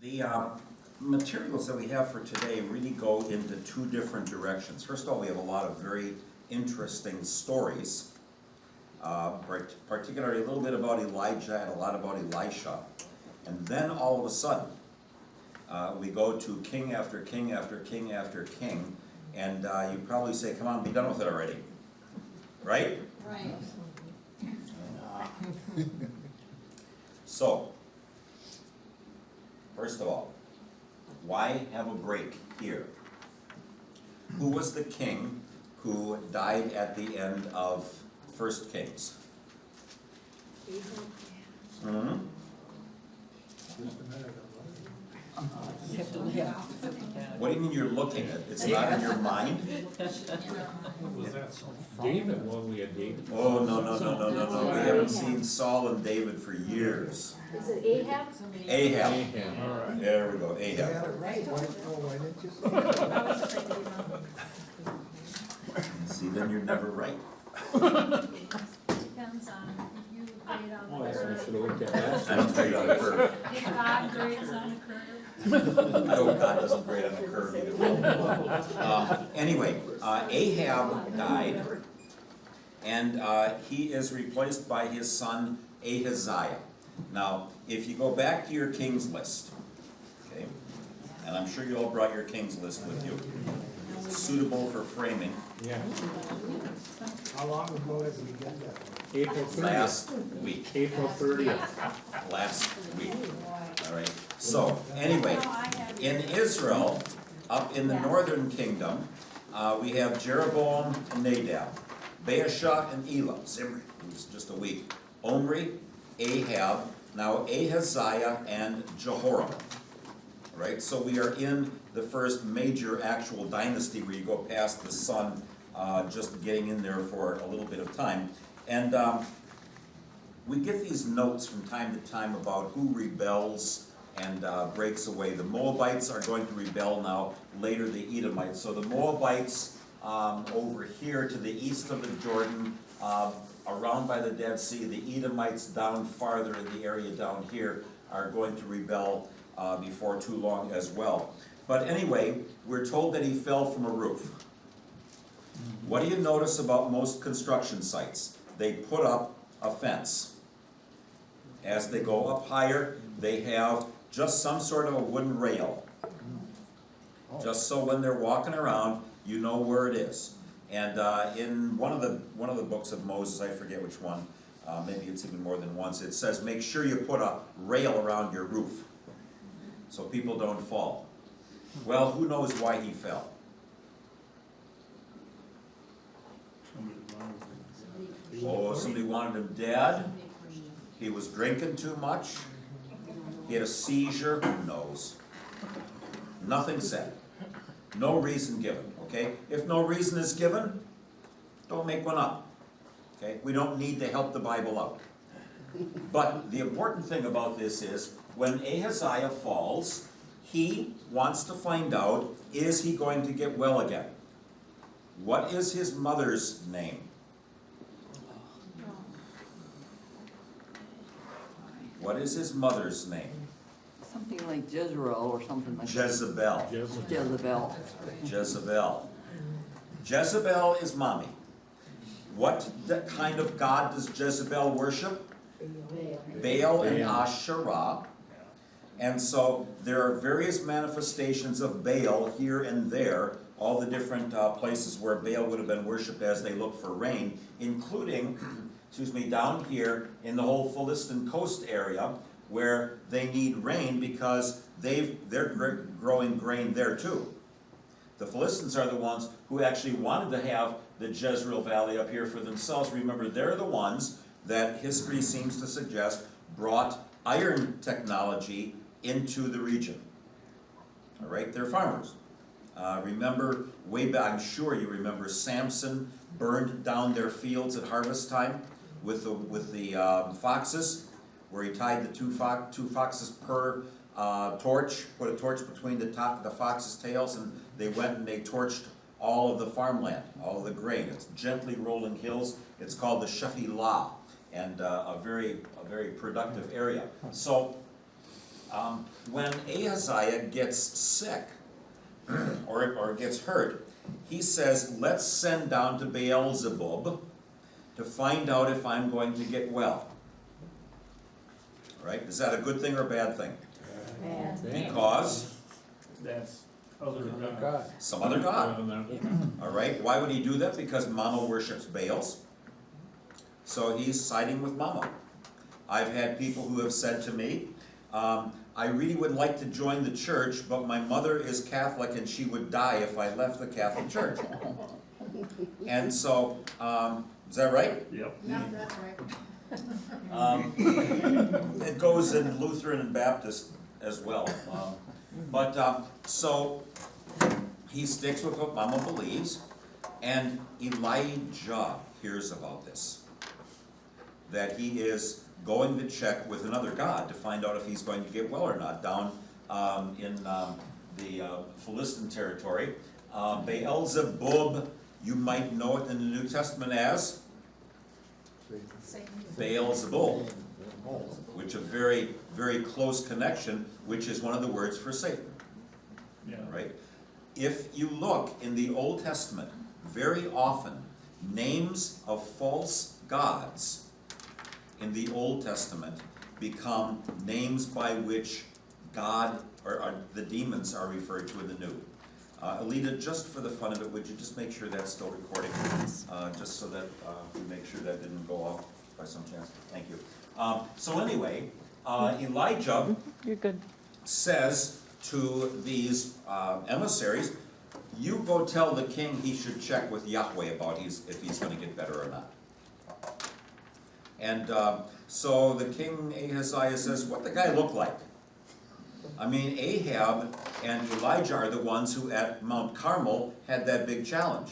The materials that we have for today really go into two different directions. First of all, we have a lot of very interesting stories, particularly a little bit about Elijah and a lot about Elisha. And then all of a sudden, we go to king after king after king after king, and you probably say, come on, be done with it already. Right? Right. So, first of all, why have a break here? Who was the king who died at the end of 1 Kings? Hmm? What do you mean you're looking at? It's not in your mind? Was that David? Well, we had David. Oh, no. We haven't seen Saul and David for years. Is it Ahab? Ahab. Ahab. All right. There we go, You got Ahab. it right. Why didn't you say it? See, then you're never right. Depends on if you grade on Oh, the I should have curve. looked at that. I don't grade on the curve. If God grades on the curve. No, God doesn't grade on the curve either. Anyway, Ahab died, and he is replaced by his son Ahaziah. Now, if you go back to your king's list, okay, and I'm sure you all brought your king's list with you, suitable for framing, Yeah, How long ago did we get that? April 30th. last week. April 30th. Last week. All right. So anyway, in Israel, up in the northern kingdom, we have Jeroboam and Nadab, Baasha and Elah, Zimri, who's just a week, Omri, Ahab, now Ahaziah and Jehoram. All right. So we are in the first major actual dynasty where you go past the son, just getting in there for a little bit of time. And we get these notes from time to time about who rebels and breaks away. The Moabites are going to rebel now, later the Edomites. So the Moabites over here to the east of the Jordan, around by the Dead Sea, the Edomites down farther in the area down here are going to rebel before too long as well. But anyway, we're told that he fell from a roof. What do you notice about most construction sites? They put up a fence. As they go up higher, they have just some sort of a wooden rail. Just so when they're walking around, you know where it is. And in one of the books of Moses, I forget which one, maybe it's even more than once, it says make sure you put a rail around your roof so people don't fall. Well, who knows why he fell? Oh, somebody wanted him dead. He was drinking too much. He had a seizure. Who knows? Nothing said. No reason given, okay? If no reason is given, don't make one up, okay? We don't need to help the Bible out. But the important thing about this is, when Ahaziah falls, he wants to find out, is he going to get well again? What is his mother's name? What is his mother's name? Something like Jezreel or something like that. Jezebel. Jezebel. Jezebel. Jezebel is mommy. What kind of god does Jezebel worship? Baal and Asherah. And so there are various manifestations of Baal here and there, all the different places where Baal would have been worshipped as they look for rain, including, down here in the whole Philistine coast area, where they need rain because they're growing grain there too. The Philistines are the ones who actually wanted to have the Jezreel Valley up here for themselves. Remember, they're the ones that history seems to suggest brought iron technology into the region. All right, they're farmers. Remember, way back, I'm sure you remember, Samson burned down their fields at harvest time with the foxes, where he tied the two foxes per torch, put a torch between the fox's tails, and they went and they torched all of the farmland, all of the grain. It's gently rolling hills. It's called the Shephelah, and a very productive area. So When Ahaziah gets sick, or gets hurt, he says, let's send down to Beelzebub to find out if I'm going to get well. Right? Is that a good thing or a bad thing? Because That's other than God. some other god. All right, why would he do that? Because Mama worships Baals. So he's siding with Mama. I've had people who have said to me, I really would like to join the church, but my mother is Catholic and she would die if I left the Catholic Church. And so, is that right? Yep. No, that's right. It goes in Lutheran and Baptist as well. So he sticks with what Mama believes, and Elijah hears about this. That he is going to check with another god to find out if he's going to get well or not down in the Philistine territory. Beelzebub, you might know it in the New Testament as Beelzebul, which a very, very close connection, which is one of the words for Satan. Yeah. Right? If you look in the Old Testament, very often names of false gods in the Old Testament become names by which God or the demons are referred to in the New. Alita, just for the fun of it, would you just make sure that's still recording? Just so that we make sure that didn't go off by some chance. Thank you. So anyway, Elijah You're good. says to these emissaries, you go tell the king he should check with Yahweh about if he's going to get better or not. And so the king Ahaziah says, what the guy look like? I mean, Ahab and Elijah are the ones who at Mount Carmel had that big challenge.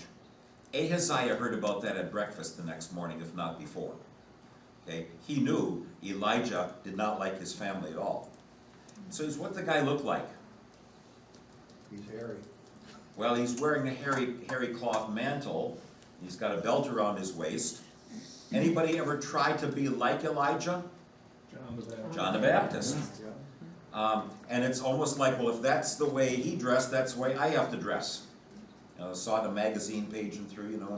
Ahaziah heard about that at breakfast the next morning, if not before. Okay? He knew Elijah did not like his family at all. So he's, what the guy look like? He's hairy. Well, he's wearing a hairy cloth mantle. He's got a belt around his waist. Anybody ever try to be like Elijah? John the Baptist. John the Baptist. Yeah. And it's almost like, well, if that's the way he dressed, that's the way I have to dress. You know, saw the magazine paging through, you know,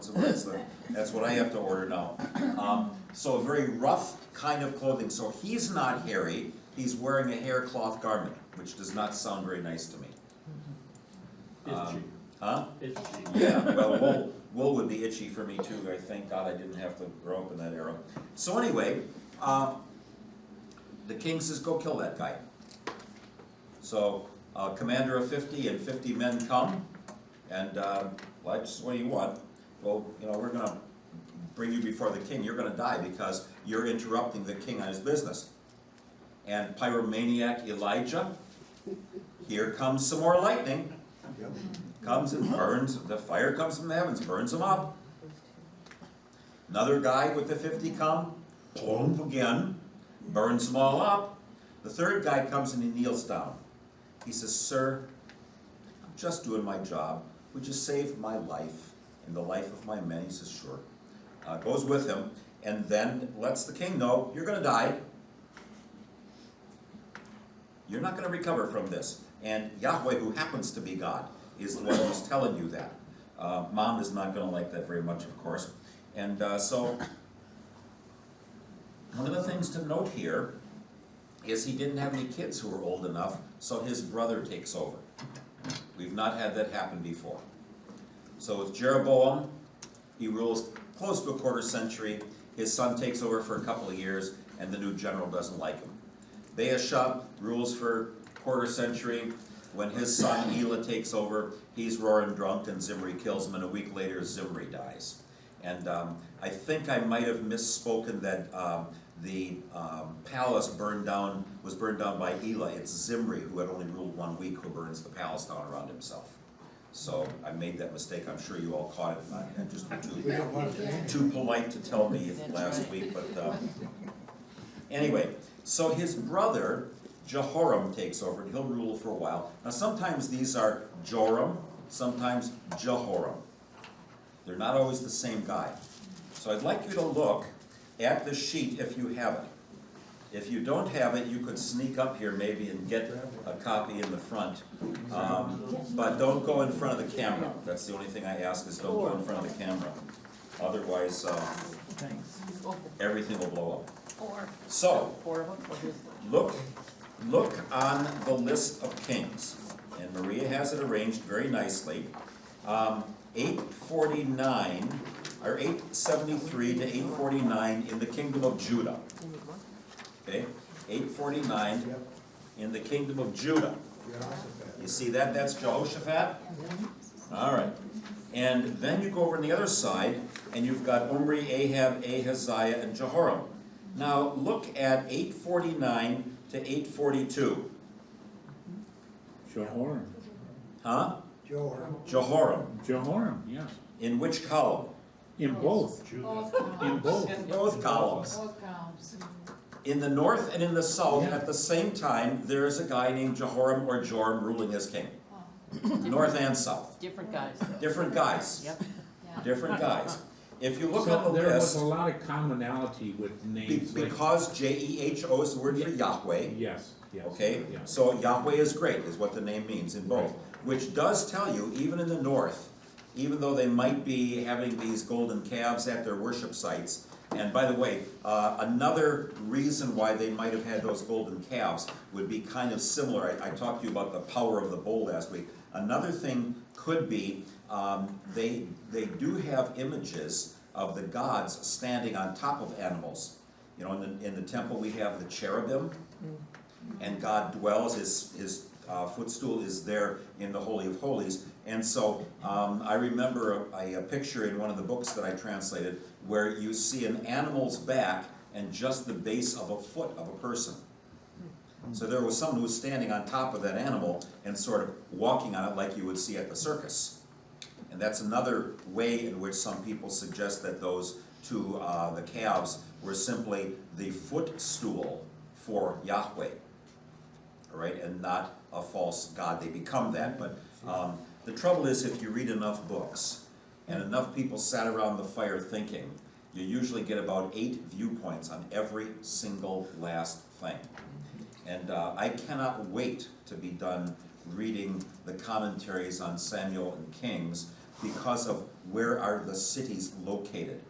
that's what I have to order now. So a very rough kind of clothing. So he's not hairy. He's wearing a haircloth garment, which does not sound very nice to me. Itchy. Huh? Itchy. Yeah, well, wool would be itchy for me too. I thank God I didn't have to grow up in that era. So anyway, the king says, go kill that guy. So, commander of 50 and 50 men come, and, well, what do you want? Well, you know, we're gonna bring you before the king. You're gonna die because you're interrupting the king on his business. And pyromaniac Elijah, here comes some more lightning. Yep. Comes and burns, the fire comes from the heavens, burns them up. Another guy with the 50 come, boom again, burns them all up. The third guy comes and he kneels down. He says, sir, I'm just doing my job. Would you save my life and the life of my men? He says, sure. Goes with him and then lets the king know, you're gonna die. You're not gonna recover from this. And Yahweh, who happens to be God, is the one who's telling you that. Mom is not gonna like that very much, of course. And so, one of the things to note here is he didn't have any kids who were old enough, so his brother takes over. We've not had that happen before. So with Jeroboam, he rules close to a quarter century. His son takes over for a couple of years, and the new general doesn't like him. Baasha rules for a quarter century. When his son Elah takes over, he's roaring drunk, and Zimri kills him, and a week later Zimri dies. And I think I might have misspoken that the palace was burned down by Elah. It's Zimri, who had only ruled 1 week, who burns the palace down around himself. So I made that mistake. I'm sure you all caught it. I just We don't want to. too polite to tell me last week, but anyway, so his brother Jehoram takes over, and he'll rule for a while. Now sometimes these are Joram, sometimes Jehoram. They're not always the same guy. So I'd like you to look at the sheet if you have it. If you don't have it, you could sneak up here maybe and get a copy in the front. But don't go in front of the camera. That's the only thing I ask is don't go in front of the camera. Otherwise, everything will blow up. Or So, look on the list of kings. And Maria has it arranged very nicely. 849, or 873 to 849 in the kingdom of Judah. Okay, 849 Yep. in the kingdom of Judah. Jehoshaphat. You see that? That's Jehoshaphat? All right. And then you go over on the other side, and you've got Omri, Ahab, Ahaziah, and Jehoram. Now, look at 849 to 842. Jehoram. Huh? Joram. Jehoram. Jehoram, yes. In which column? In both. both In both. Both columns. both columns. In the north and in the south, at the same time, there is a guy named Jehoram or Joram ruling as king. North and south. Different guys. Different guys. Yep. Yeah. Different guys. If you look So on the there was list, a lot of commonality with names like. because Jeho is the word for Yahweh, Yes, yes. okay? Yeah. So Yahweh is great, is what the name means in both. Which does tell you, even in the north, even though they might be having these golden calves at their worship sites, and by the way, another reason why they might have had those golden calves would be kind of similar. I talked to you about the power of the bull last week. Another thing could be, they do have images of the gods standing on top of animals. You know, in the temple we have the cherubim, and God dwells, his footstool is there in the Holy of Holies. And so I remember a picture in one of the books that I translated where you see an animal's back and just the base of a foot of a person. So there was someone who was standing on top of that animal and sort of walking on it like you would see at the circus. And that's another way in which some people suggest that those two, the calves, were simply the footstool for Yahweh. All right, and not a false god. They become that, but the trouble is if you read enough books and enough people sat around the fire thinking, you usually get about 8 viewpoints on every single last thing. And I cannot wait to be done reading the commentaries on Samuel and Kings because of where are the cities located.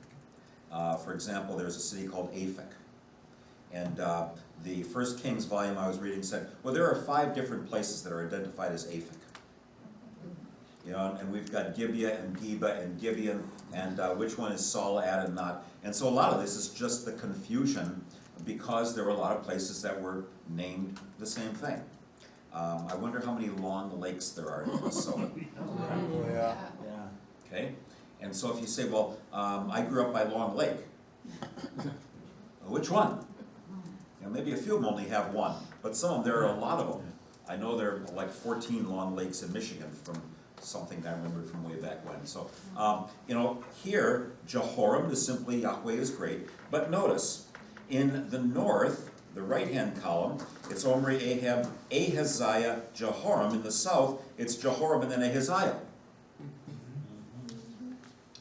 For example, there's a city called Aphek. And the First Kings volume I was reading said, well, there are 5 different places that are identified as Aphek. You know, and we've got Gibeah and Geba and Gibeon, and which one is Saul at and not. And so a lot of this is just the confusion because there were a lot of places that were named the same thing. I wonder how many Long Lakes there are in Minnesota. Oh, yeah. Okay? And so if you say, well, I grew up by Long Lake. Which one? You know, maybe a few of them only have one, but some of them, there are a lot of them. I know there are like 14 Long Lakes in Michigan from something that I remember from way back when. So, you know, here, Jehoram is simply Yahweh is great. But notice, in the north, the right-hand column, it's Omri, Ahab, Ahaziah, Jehoram. In the south, it's Jehoram and then Ahaziah.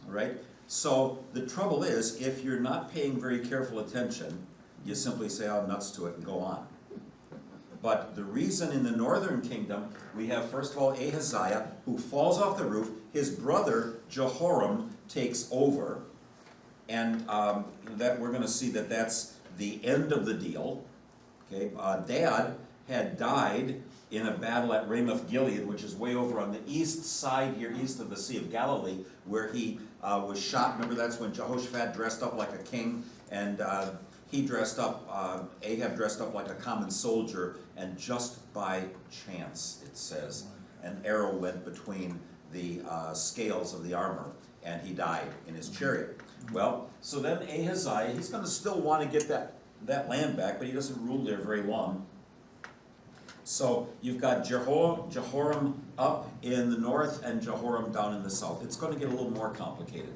All right? So the trouble is, if you're not paying very careful attention, you simply say, oh, nuts to it, and go on. But the reason in the northern kingdom, we have, first of all, Ahaziah, who falls off the roof. His brother, Jehoram, takes over. And that we're going to see that that's the end of the deal. Okay, Dad had died in a battle at Ramoth Gilead, which is way over on the east side here, east of the Sea of Galilee, where he was shot. Remember, that's when Jehoshaphat dressed up like a king, and he dressed up, Ahab dressed up like a common soldier, and just by chance, it says, an arrow went between the scales of the armor, and he died in his chariot. Well, so then Ahaziah, he's going to still want to get that land back, but he doesn't rule there very long. So you've got Jehoram up in the north and Jehoram down in the south. It's going to get a little more complicated,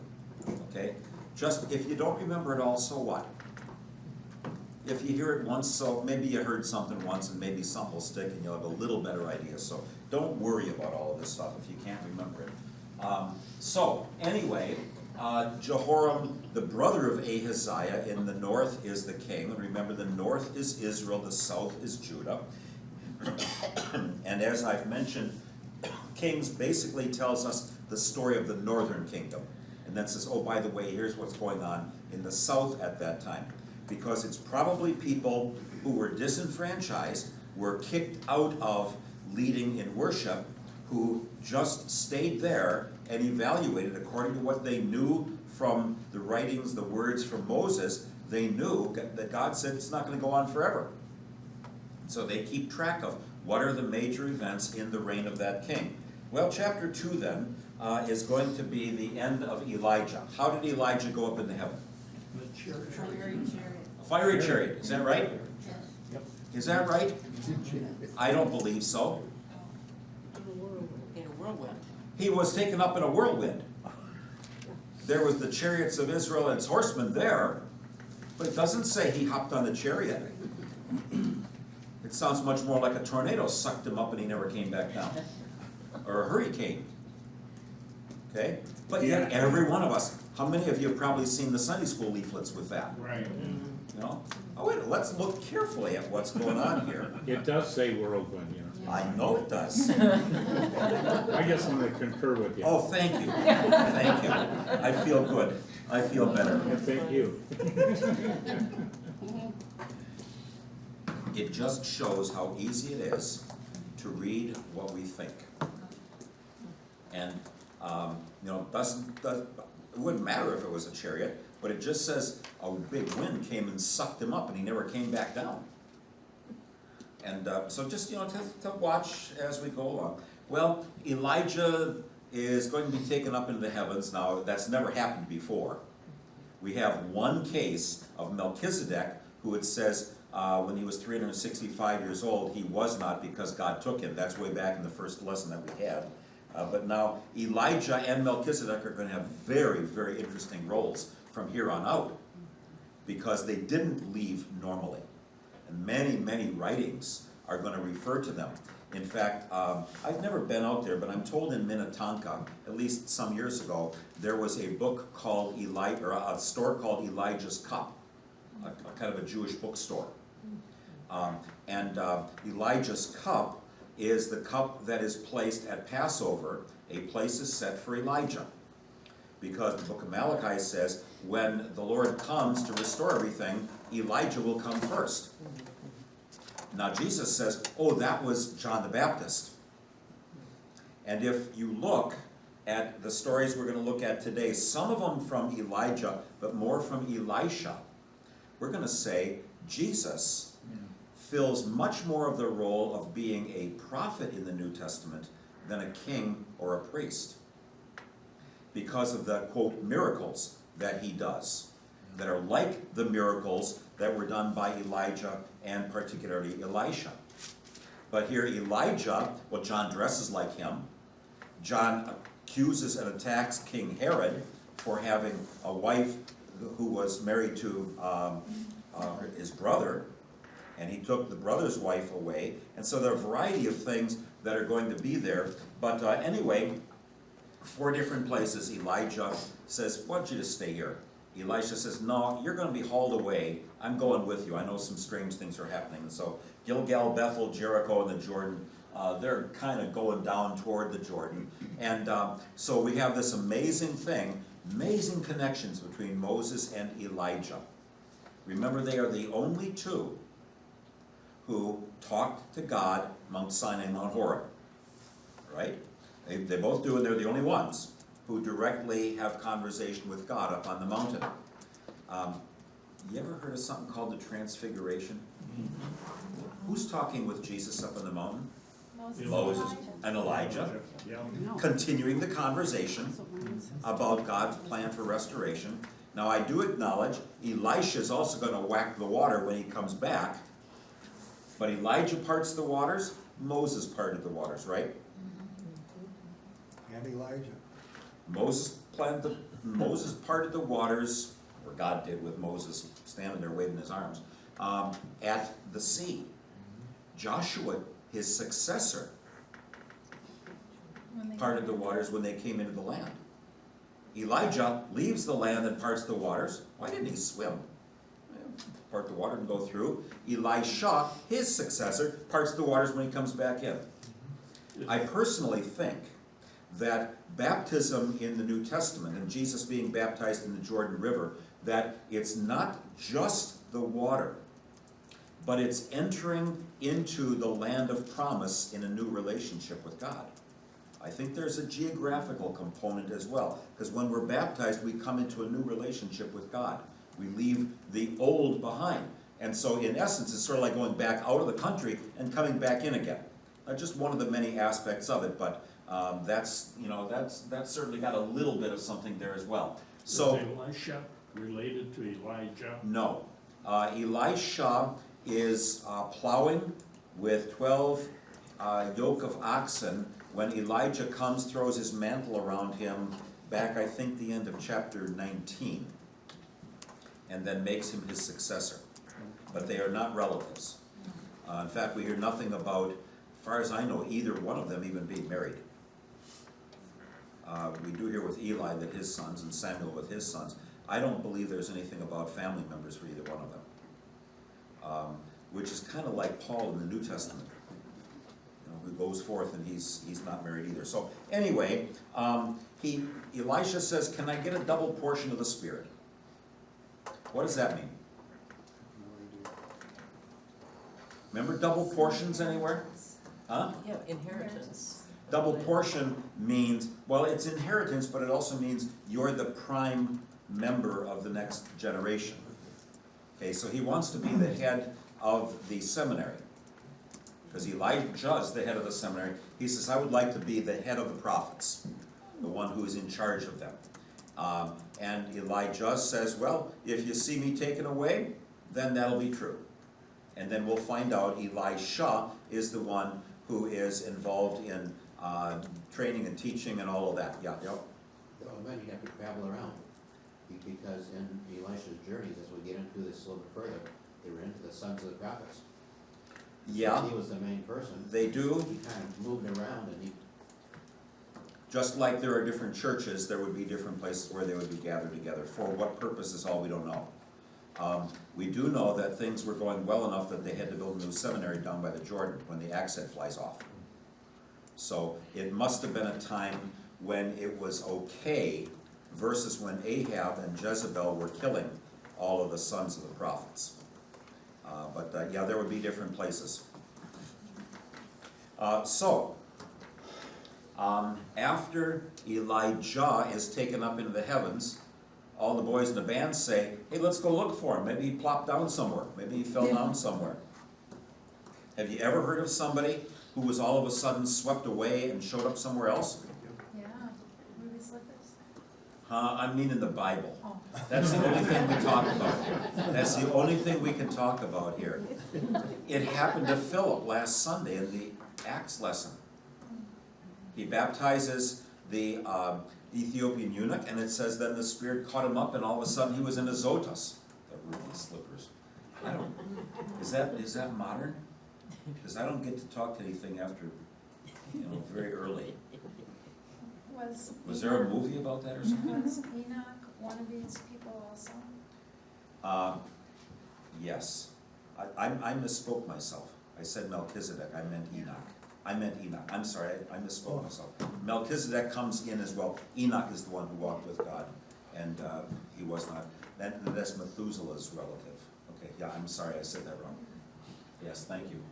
okay? Just, if you don't remember it all, so what? If you hear it once, so maybe you heard something once and maybe something will stick and you'll have a little better idea. So don't worry about all of this stuff if you can't remember it. So anyway, Jehoram, the brother of Ahaziah, in the north is the king. And remember, the north is Israel, the south is Judah. And as I've mentioned, Kings basically tells us the story of the northern kingdom. And then says, oh, by the way, here's what's going on in the south at that time. Because it's probably people who were disenfranchised, were kicked out of leading in worship, who just stayed there and evaluated according to what they knew from the writings, the words from Moses. They knew that God said it's not going to go on forever. So they keep track of what are the major events in the reign of that king. Well, chapter 2 then is going to be the end of Elijah. How did Elijah go up into heaven? A fiery chariot, is that right? Is that right? I don't believe so. In a whirlwind. He was taken up in a whirlwind. There was the chariots of Israel and its horsemen there, but it doesn't say he hopped on the chariot. It sounds much more like a tornado sucked him up and he never came back down. Or a hurricane. Okay? But yet every one of us, how many of you have probably seen the Sunday school leaflets with that? Right. You know? Oh wait, let's look carefully at what's going on here. It does say whirlwind, you know. I know it does. I guess I'm gonna concur with you. Oh, thank you. Thank you. I feel good. I feel better. And thank you. It just shows how easy it is to read what we think. And, you know, it wouldn't matter if it was a chariot, but it just says a big wind came and sucked him up and he never came back down. And so just, you know, to watch as we go along. Well, Elijah is going to be taken up into the heavens. Now, that's never happened before. We have one case of Melchizedek, who it says when he was 365 years old, he was not because God took him. That's way back in the first lesson that we had. But now Elijah and Melchizedek are going to have very, very interesting roles from here on out because they didn't leave normally. And many, many writings are going to refer to them. In fact, I've never been out there, but I'm told in Minnetonka, at least some years ago, there was a book called or a store called Elijah's Cup, a kind of a Jewish bookstore. Elijah's Cup is the cup that is placed at Passover. A place is set for Elijah. Because the book of Malachi says, when the Lord comes to restore everything, Elijah will come first. Now Jesus says, oh, that was John the Baptist. And if you look at the stories we're going to look at today, some of them from Elijah, but more from Elisha, we're going to say Jesus fills much more of the role of being a prophet in the New Testament than a king or a priest, because of the, quote, miracles that he does, that are like the miracles that were done by Elijah and particularly Elisha. But here Elijah, well, John dresses like him. John accuses and attacks King Herod for having a wife who was married to his brother, and he took the brother's wife away. And so there are a variety of things that are going to be there. But anyway, 4 different places Elijah says, why don't you just stay here? Elisha says, no, you're going to be hauled away. I'm going with you. I know some strange things are happening. And so Gilgal, Bethel, Jericho, and the Jordan, they're kind of going down toward the Jordan. And so we have this amazing thing, amazing connections between Moses and Elijah. Remember, they are the only 2 who talked to God Mount Sinai and Mount Horeb, right? They both do, and they're the only ones who directly have conversation with God up on the mountain. You ever heard of something called the Transfiguration? Who's talking with Jesus up on the mountain? Moses and Elijah. Continuing the conversation about God's plan for restoration. Now I do acknowledge Elisha is also going to whack the water when he comes back. But Elijah parts the waters, Moses parted the waters, right? And Elijah. Moses parted the waters, or God did with Moses standing there waving his arms, at the sea. Joshua, his successor, parted the waters when they came into the land. Elijah leaves the land and parts the waters. Why didn't he swim? Part the water and go through. Elisha, his successor, parts the waters when he comes back in. I personally think that baptism in the New Testament and Jesus being baptized in the Jordan River, that it's not just the water, but it's entering into the land of promise in a new relationship with God. I think there's a geographical component as well, because when we're baptized, we come into a new relationship with God. We leave the old behind. And so in essence, it's sort of like going back out of the country and coming back in again. Just one of the many aspects of it, but that's certainly got a little bit of something there as well. So, Is Elisha related to Elijah? no. Elisha is plowing with 12 yoke of oxen when Elijah comes, throws his mantle around him back, I think, the end of chapter 19, and then makes him his successor. But they are not relatives. In fact, we hear nothing about, as far as I know, either one of them even being married. We do hear with Eli that his sons, and Samuel with his sons. I don't believe there's anything about family members for either one of them. Which is kind of like Paul in the New Testament, who goes forth and he's not married either. So anyway, Elisha says, can I get a double portion of the Spirit? What does that mean? Remember double portions anywhere? Huh? Yeah, inheritance. Double portion means, well, it's inheritance, but it also means you're the prime member of the next generation. Okay, so he wants to be the head of the seminary. Because Elijah's the head of the seminary. He says, I would like to be the head of the prophets, the one who is in charge of them. And Elijah says, well, if you see me taken away, then that'll be true. And then we'll find out Elisha is the one who is involved in training and teaching and all of that. Yeah, yeah. Oh, man, you have to travel around, because in Elisha's journeys, as we get into this a little bit further, they were into the sons of the prophets. Yeah, He was the main person. they do. He kind of moved around, and he, Just like there are different churches, there would be different places where they would be gathered together. For what purpose is all we don't know. We do know that things were going well enough that they had to build a new seminary down by the Jordan when the axe head flies off. So it must have been a time when it was okay versus when Ahab and Jezebel were killing all of the sons of the prophets. Yeah, there would be different places. After Elijah is taken up into the heavens, all the boys in the band say, hey, let's go look for him. Maybe he plopped down somewhere. Maybe he fell down somewhere. Have you ever heard of somebody who was all of a sudden swept away and showed up somewhere else? Yeah, movie slippers. I mean in the Bible. Oh. That's the only thing we talk about. That's the only thing we can talk about here. It happened to Philip last Sunday in the Acts lesson. He baptizes the Ethiopian eunuch, and it says then the Spirit caught him up, and all of a sudden he was in Azotus. The ruby slippers. I don't. Is that modern? Because I don't get to talk to anything after, very early. Was there a movie about that or something? Was Enoch one of these people also? Yes. I misspoke myself. I said Melchizedek. I meant Enoch. I'm sorry, I misspoke myself. Melchizedek comes in as well. Enoch is the one who walked with God, and he was not. That's Methuselah's relative. Okay, yeah, I'm sorry, I said that wrong. Yes, thank you.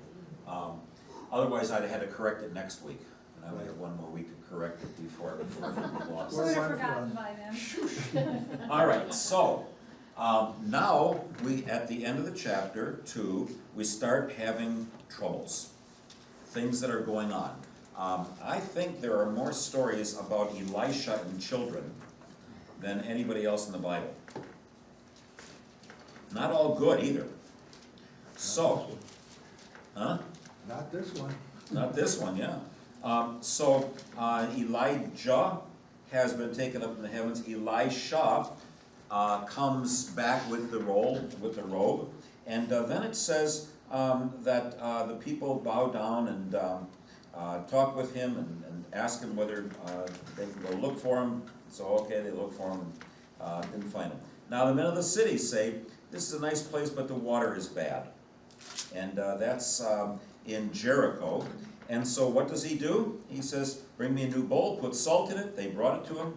Otherwise, I'd have had to correct it next week, and I would have one more week to correct it before it was lost. We would have forgotten by then. All right, so now we, at the end of the chapter 2, we start having troubles, things that are going on. I think there are more stories about Elisha and children than anybody else in the Bible. Not all good either. So, huh? Not this one. Not this one, yeah. Elijah has been taken up in the heavens. Elisha comes back with the robe, and then it says that the people bow down and talk with him and ask him whether they can go look for him. So, okay, they look for him, didn't find him. Now the men of the city say, this is a nice place, but the water is bad. And that's in Jericho. And so what does he do? He says, bring me a new bowl, put salt in it. They brought it to him.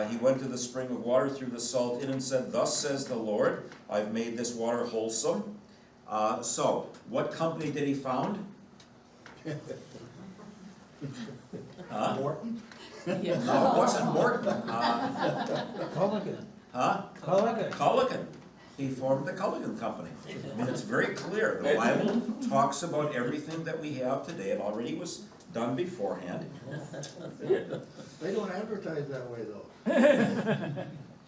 He went to the spring of water, threw the salt in, and said, thus says the Lord, I've made this water wholesome. So, what company did he found? Huh? Morton? Yeah. No, it wasn't Morton. Culligan. Huh? Culligan. Culligan. He formed the Culligan Company. I mean, it's very clear. The Bible talks about everything that we have today. It already was done beforehand. They don't advertise that way though.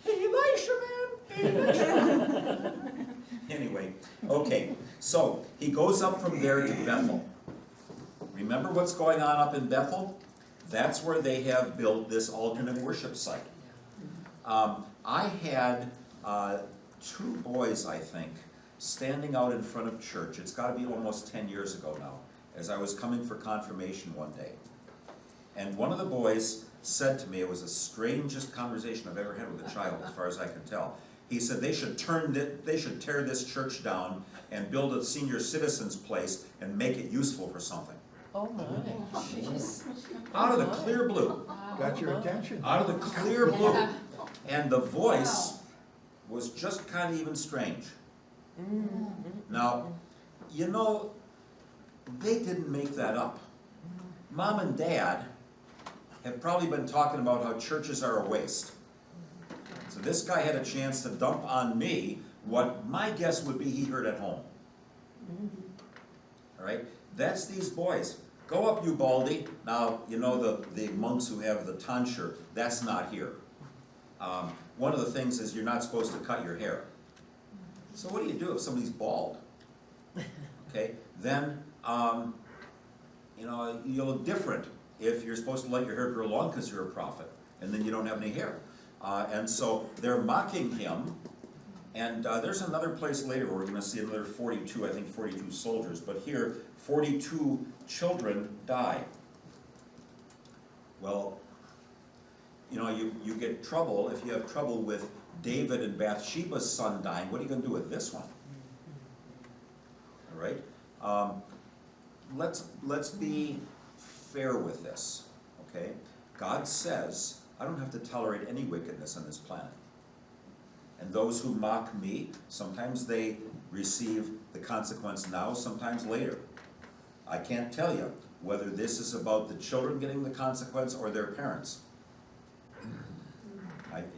Hey, Elisha, man! Hey, Elisha! Anyway, okay, so he goes up from there to Bethel. Remember what's going on up in Bethel? That's where they have built this alternate worship site. I had 2 boys, I think, standing out in front of church. It's got to be almost 10 years ago now, as I was coming for confirmation one day. And one of the boys said to me, it was the strangest conversation I've ever had with a child, as far as I can tell. He said they should tear this church down and build a senior citizens place and make it useful for something. Oh my, jeez. Out of the clear blue. Got your attention. Out of the clear blue. And the voice was just kind of even strange. Now, you know, they didn't make that up. Mom and Dad have probably been talking about how churches are a waste. So this guy had a chance to dump on me what my guess would be he heard at home. All right? That's these boys. Go up, you Baldy. Now, you know the monks who have the tonsure, that's not here. One of the things is you're not supposed to cut your hair. So what do you do if somebody's bald? Okay, then, you know, you look different if you're supposed to let your hair grow long because you're a prophet, and then you don't have any hair. And so they're mocking him, and there's another place later where we're going to see another 42, I think 42 soldiers, but here 42 children die. Well, you know, you get trouble if you have trouble with David and Bathsheba's son dying. What are you going to do with this one? All right? Let's be fair with this, okay? God says, I don't have to tolerate any wickedness on this planet. And those who mock me, sometimes they receive the consequence now, sometimes later. I can't tell you whether this is about the children getting the consequence or their parents.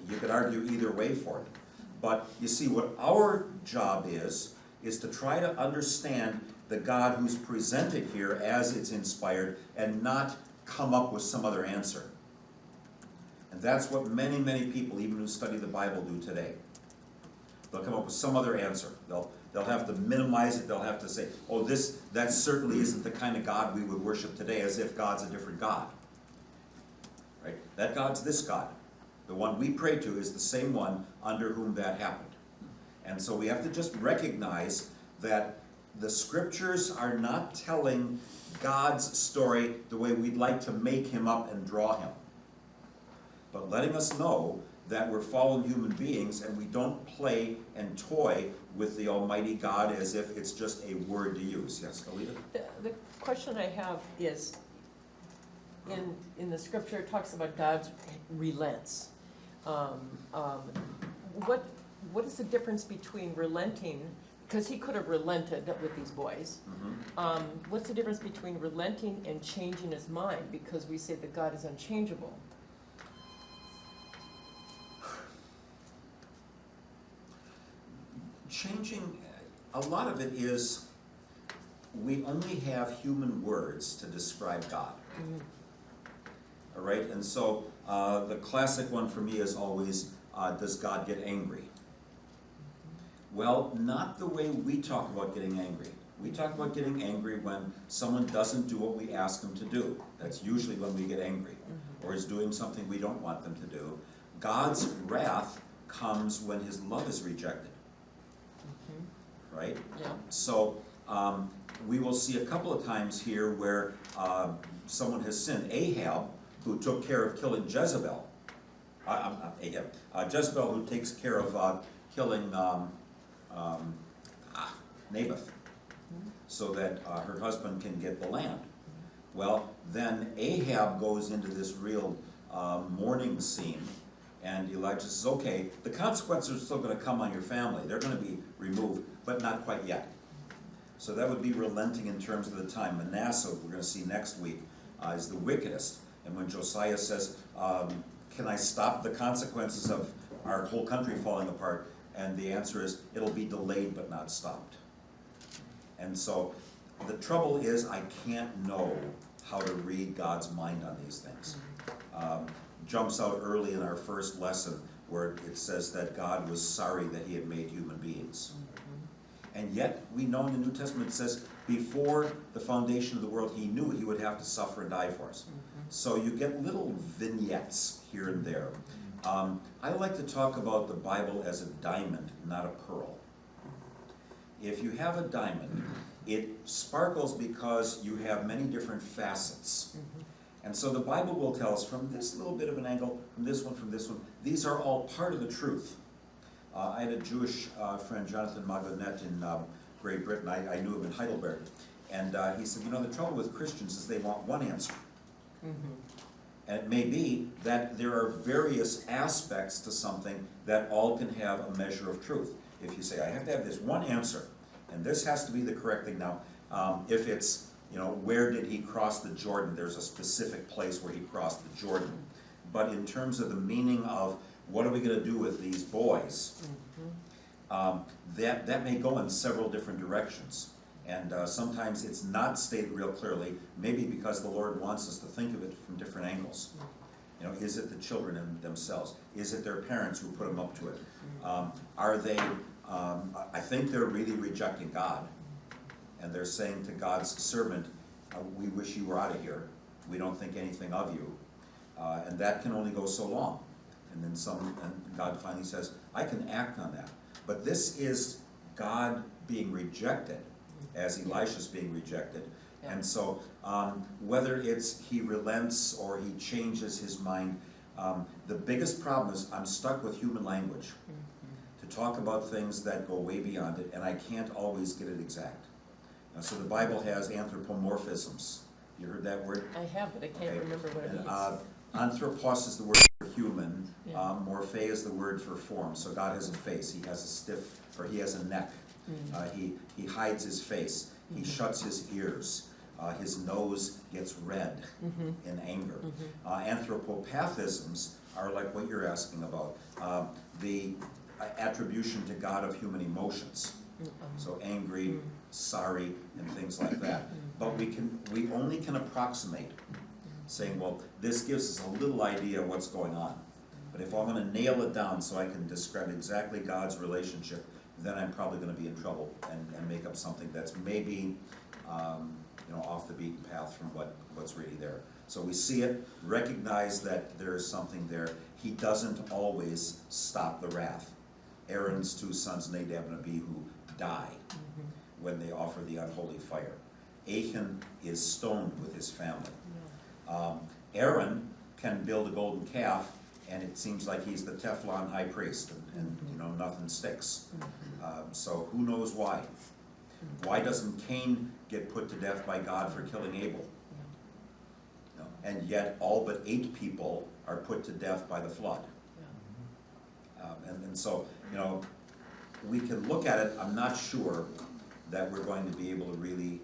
You could argue either way for it. But you see, what our job is to try to understand the God who's presented here as it's inspired and not come up with some other answer. And that's what many, many people, even who study the Bible, do today. They'll come up with some other answer. They'll have to minimize it. They'll have to say, oh, that certainly isn't the kind of God we would worship today, as if God's a different God. Right? That God's this God. The one we pray to is the same one under whom that happened. And so we have to just recognize that the scriptures are not telling God's story the way we'd like to make him up and draw him, but letting us know that we're fallen human beings and we don't play and toy with the Almighty God as if it's just a word to use. Yes, Alita? The question I have is, in the scripture, it talks about God relents. What is the difference between relenting, because he could have relented with these boys. What's the difference between relenting and changing his mind? Because we say that God is unchangeable. Changing, a lot of it is we only have human words to describe God. All right, and so the classic one for me is always, does God get angry? Well, not the way we talk about getting angry. We talk about getting angry when someone doesn't do what we ask them to do. That's usually when we get angry, or is doing something we don't want them to do. God's wrath comes when his love is rejected. Right? Yeah. So we will see a couple of times here where someone has sinned. Ahab, who took care of killing Jezebel, Jezebel, who takes care of killing Naboth, so that her husband can get the land. Well, then Ahab goes into this real mourning scene, and Elijah says, okay, the consequences are still going to come on your family. They're going to be removed, but not quite yet. So that would be relenting in terms of the time. Manasseh, we're going to see next week, is the wickedest. And when Josiah says, can I stop the consequences of our whole country falling apart? And the answer is, it'll be delayed but not stopped. And so the trouble is, I can't know how to read God's mind on these things. Jumps out early in our first lesson where it says that God was sorry that he had made human beings. And yet, we know in the New Testament it says, before the foundation of the world, he knew he would have to suffer and die for us. So you get little vignettes here and there. I like to talk about the Bible as a diamond, not a pearl. If you have a diamond, it sparkles because you have many different facets. And so the Bible will tell us from this little bit of an angle, from this one, these are all part of the truth. I had a Jewish friend, Jonathan Magonet, in Great Britain. I knew him in Heidelberg. And he said, you know, the trouble with Christians is they want one answer. And it may be that there are various aspects to something that all can have a measure of truth. If you say, I have to have this one answer, and this has to be the correct thing. Now, if it's, you know, where did he cross the Jordan? There's a specific place where he crossed the Jordan. But in terms of the meaning of what are we going to do with these boys, that may go in several different directions. And sometimes it's not stated real clearly, maybe because the Lord wants us to think of it from different angles. You know, is it the children in themselves? Is it their parents who put them up to it? Are they, I think they're really rejecting God. And they're saying to God's servant, we wish you were out of here. We don't think anything of you. And that can only go so long. And then and God finally says, I can act on that. But this is God being rejected, as Elisha's being rejected. Yeah. And so whether it's he relents or he changes his mind, the biggest problem is I'm stuck with human language to talk about things that go way beyond it, and I can't always get it exact. So the Bible has anthropomorphisms. You heard that word? I have, but I can't remember what it And, means. anthropos is the word for human. Yeah. Morphe is the word for form. So God has a face. He has a stiff, or he has a neck. He hides his face. He shuts his ears. His nose gets red in anger. Anthropopathisms are like what you're asking about. The attribution to God of human emotions. So angry, sorry, and things like that. But we only can approximate, saying, well, this gives us a little idea of what's going on. But if I'm going to nail it down so I can describe exactly God's relationship, then I'm probably going to be in trouble and make up something that's maybe off the beaten path from what's really there. So we see it, recognize that there is something there. He doesn't always stop the wrath. Aaron's two sons, Nadab and Abihu, die when they offer the unholy fire. Achan is stoned with his family. Aaron can build a golden calf, and it seems like he's the Teflon high priest, and nothing sticks. So who knows why? Why doesn't Cain get put to death by God for killing Abel? No. And yet all but 8 people are put to death by the flood. And so, we can look at it. I'm not sure that we're going to be able to really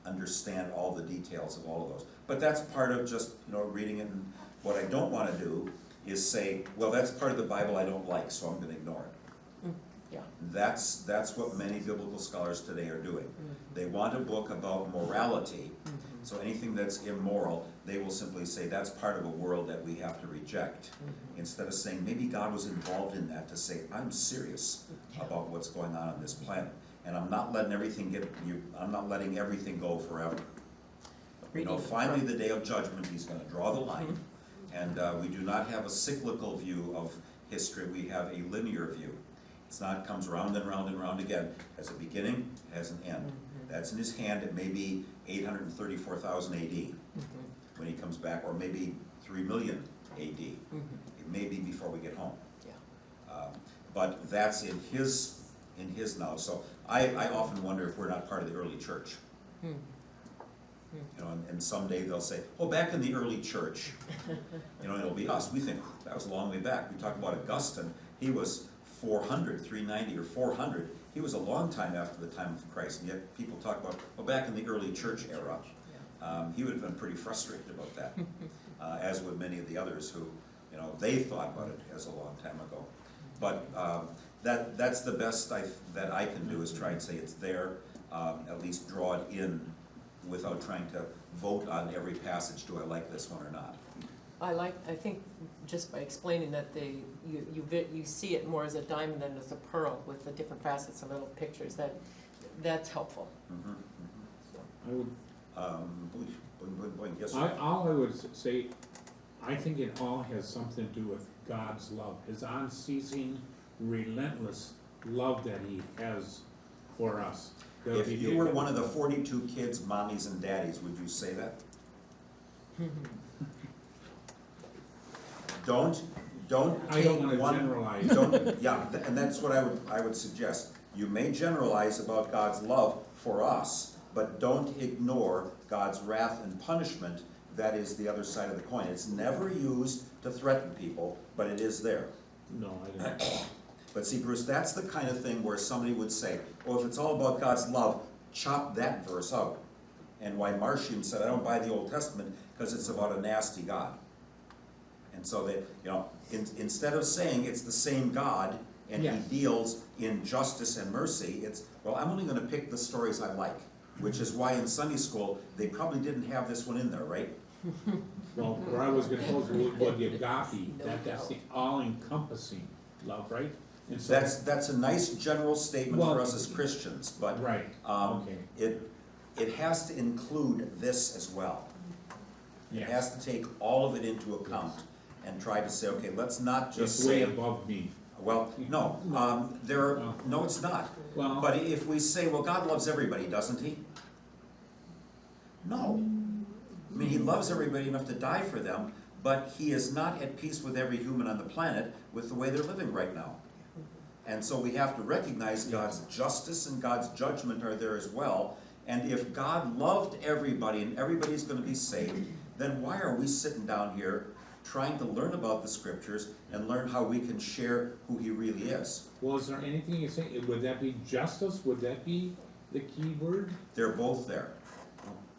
understand all the details of all of those. But that's part of just, reading it. And what I don't want to do is say, well, that's part of the Bible I don't like, so I'm going to ignore it. Yeah. That's what many biblical scholars today are doing. They want a book about morality, so anything that's immoral, they will simply say that's part of a world that we have to reject, instead of saying maybe God was involved in that to say, I'm serious about what's going on this planet, and I'm not letting everything go forever. Finally the day of judgment, he's going to draw the line, and we do not have a cyclical view of history, we have a linear view. It's not, comes round and round and round again, has a beginning, has an end. That's in his hand, it may be 834,000 AD when he comes back, or maybe 3 million AD. It may be before we get home. Yeah. But that's in his knowledge. So I often wonder if we're not part of the early church. Hmm. You know, and someday they'll say, oh, back in the early church, you know, it'll be us. We think, that was a long way back. We talk about Augustine, he was 390 or 400. He was a long time after the time of Christ, and yet people talk about, well, back in the early church era. He would have been pretty frustrated about that, as would many of the others who, you know, they thought about it as a long time ago. But that's the best that I can do, is try and say it's there, at least draw it in without trying to vote on every passage, do I like this one or not? I think just by explaining that you see it more as a diamond than as a pearl with the different facets and little pictures, that's helpful. Mhm, So, I would, yes, sir. all I would say, I think it all has something to do with God's love, his unceasing, relentless love that he has for us. If you were one of the 42 kids' mommies and daddies, would you say that? Don't I take don't wanna one. generalize. And that's what I would suggest. You may generalize about God's love for us, but don't ignore God's wrath and punishment. That is the other side of the coin. It's never used to threaten people, but it is there. No, I don't. But see, Bruce, that's the kind of thing where somebody would say, oh, if it's all about God's love, chop that verse out. And why Marcion said, I don't buy the Old Testament because it's about a nasty God. And so that, you know, instead of saying it's the same God and Yes. he deals in justice and mercy, it's, well, I'm only gonna pick the stories I like, which is why in Sunday school, they probably didn't have this one in there, right? Well, where I was gonna go was the agape, No that's doubt. the all-encompassing love, right? And so, That's a nice general statement for Well, us as Christians, but right, okay, it has to include this as well. It yes. has to take all of it into account and try to say, okay, let's not just It's way say, above me. well, no, no, it's not. Well, But if we say, well, God loves everybody, doesn't he? No. I mean, he loves everybody enough to die for them, but he is not at peace with every human on the planet with the way they're living right now. And so we have to recognize God's justice and God's judgment are there as well. And if God loved everybody and everybody's gonna be saved, then why are we sitting down here trying to learn about the scriptures and learn how we can share who he really is? well, is there anything you say, would that be justice, would that be the key word? They're both there.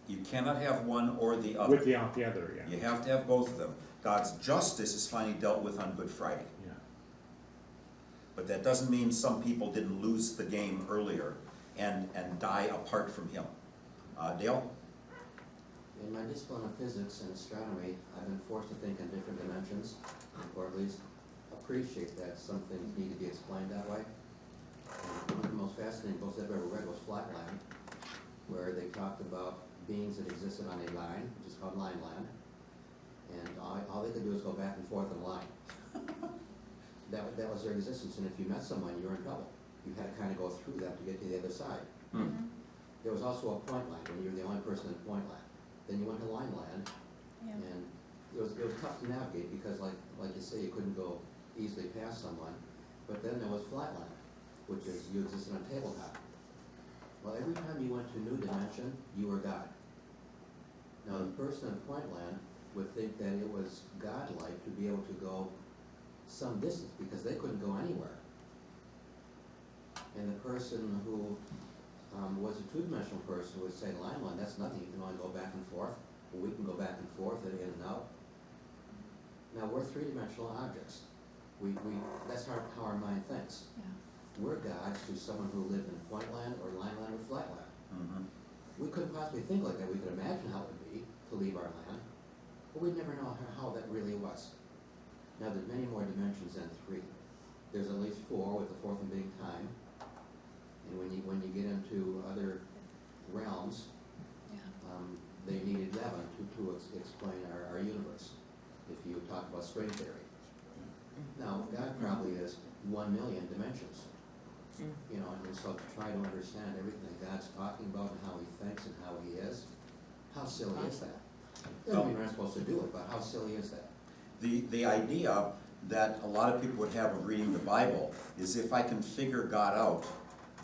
You cannot have one or the other. Without the other, yeah. You have to have both of them. God's justice is finally dealt with on Good Friday. Yeah. But that doesn't mean some people didn't lose the game earlier and die apart from him. Dale? In my discipline of physics and astronomy, I've been forced to think in different dimensions, or at least appreciate that some things need to be explained that way. And one of the most fascinating books I've ever read was Flatland, where they talked about beings that existed on a line, which is called line land, and all they could do is go back and forth on a line. That was their existence, and if you met someone, you were in trouble. You had to kind of go through that to get to the other side. There was also a point line, when you were the only person in point line. Then you went to line land, Yeah. and it was tough to navigate, because like you say, you couldn't go easily past someone. But then there was flat land, which is you existed on tabletop. Well, every time you went to a new dimension, you were God. Now, the person in point land would think that it was godlike to be able to go some distance, because they couldn't go anywhere. And the person who was a two-dimensional person would say, line one, that's nothing, you can only go back and forth. Well, we can go back and forth and in and out. Now, we're three-dimensional objects. That's how our mind thinks. Yeah. We're gods to someone who lived in point land or line land or flat land. Mhm. We couldn't possibly think like that. We could imagine how it would be to leave our land, but we'd never know how that really was. Now, there's many more dimensions than three. There's at least four, with the fourth one being time. And when you get into other realms, Yeah. they need 11 to explain our universe, if you talk about string theory. Now, God probably has 1 million dimensions. You know, and so to try to understand everything that God's talking about and how he thinks and how he is, how silly is that? Doesn't mean we're not supposed to do it, but how silly is that? The idea that a lot of people would have of reading the Bible is if I can figure God out,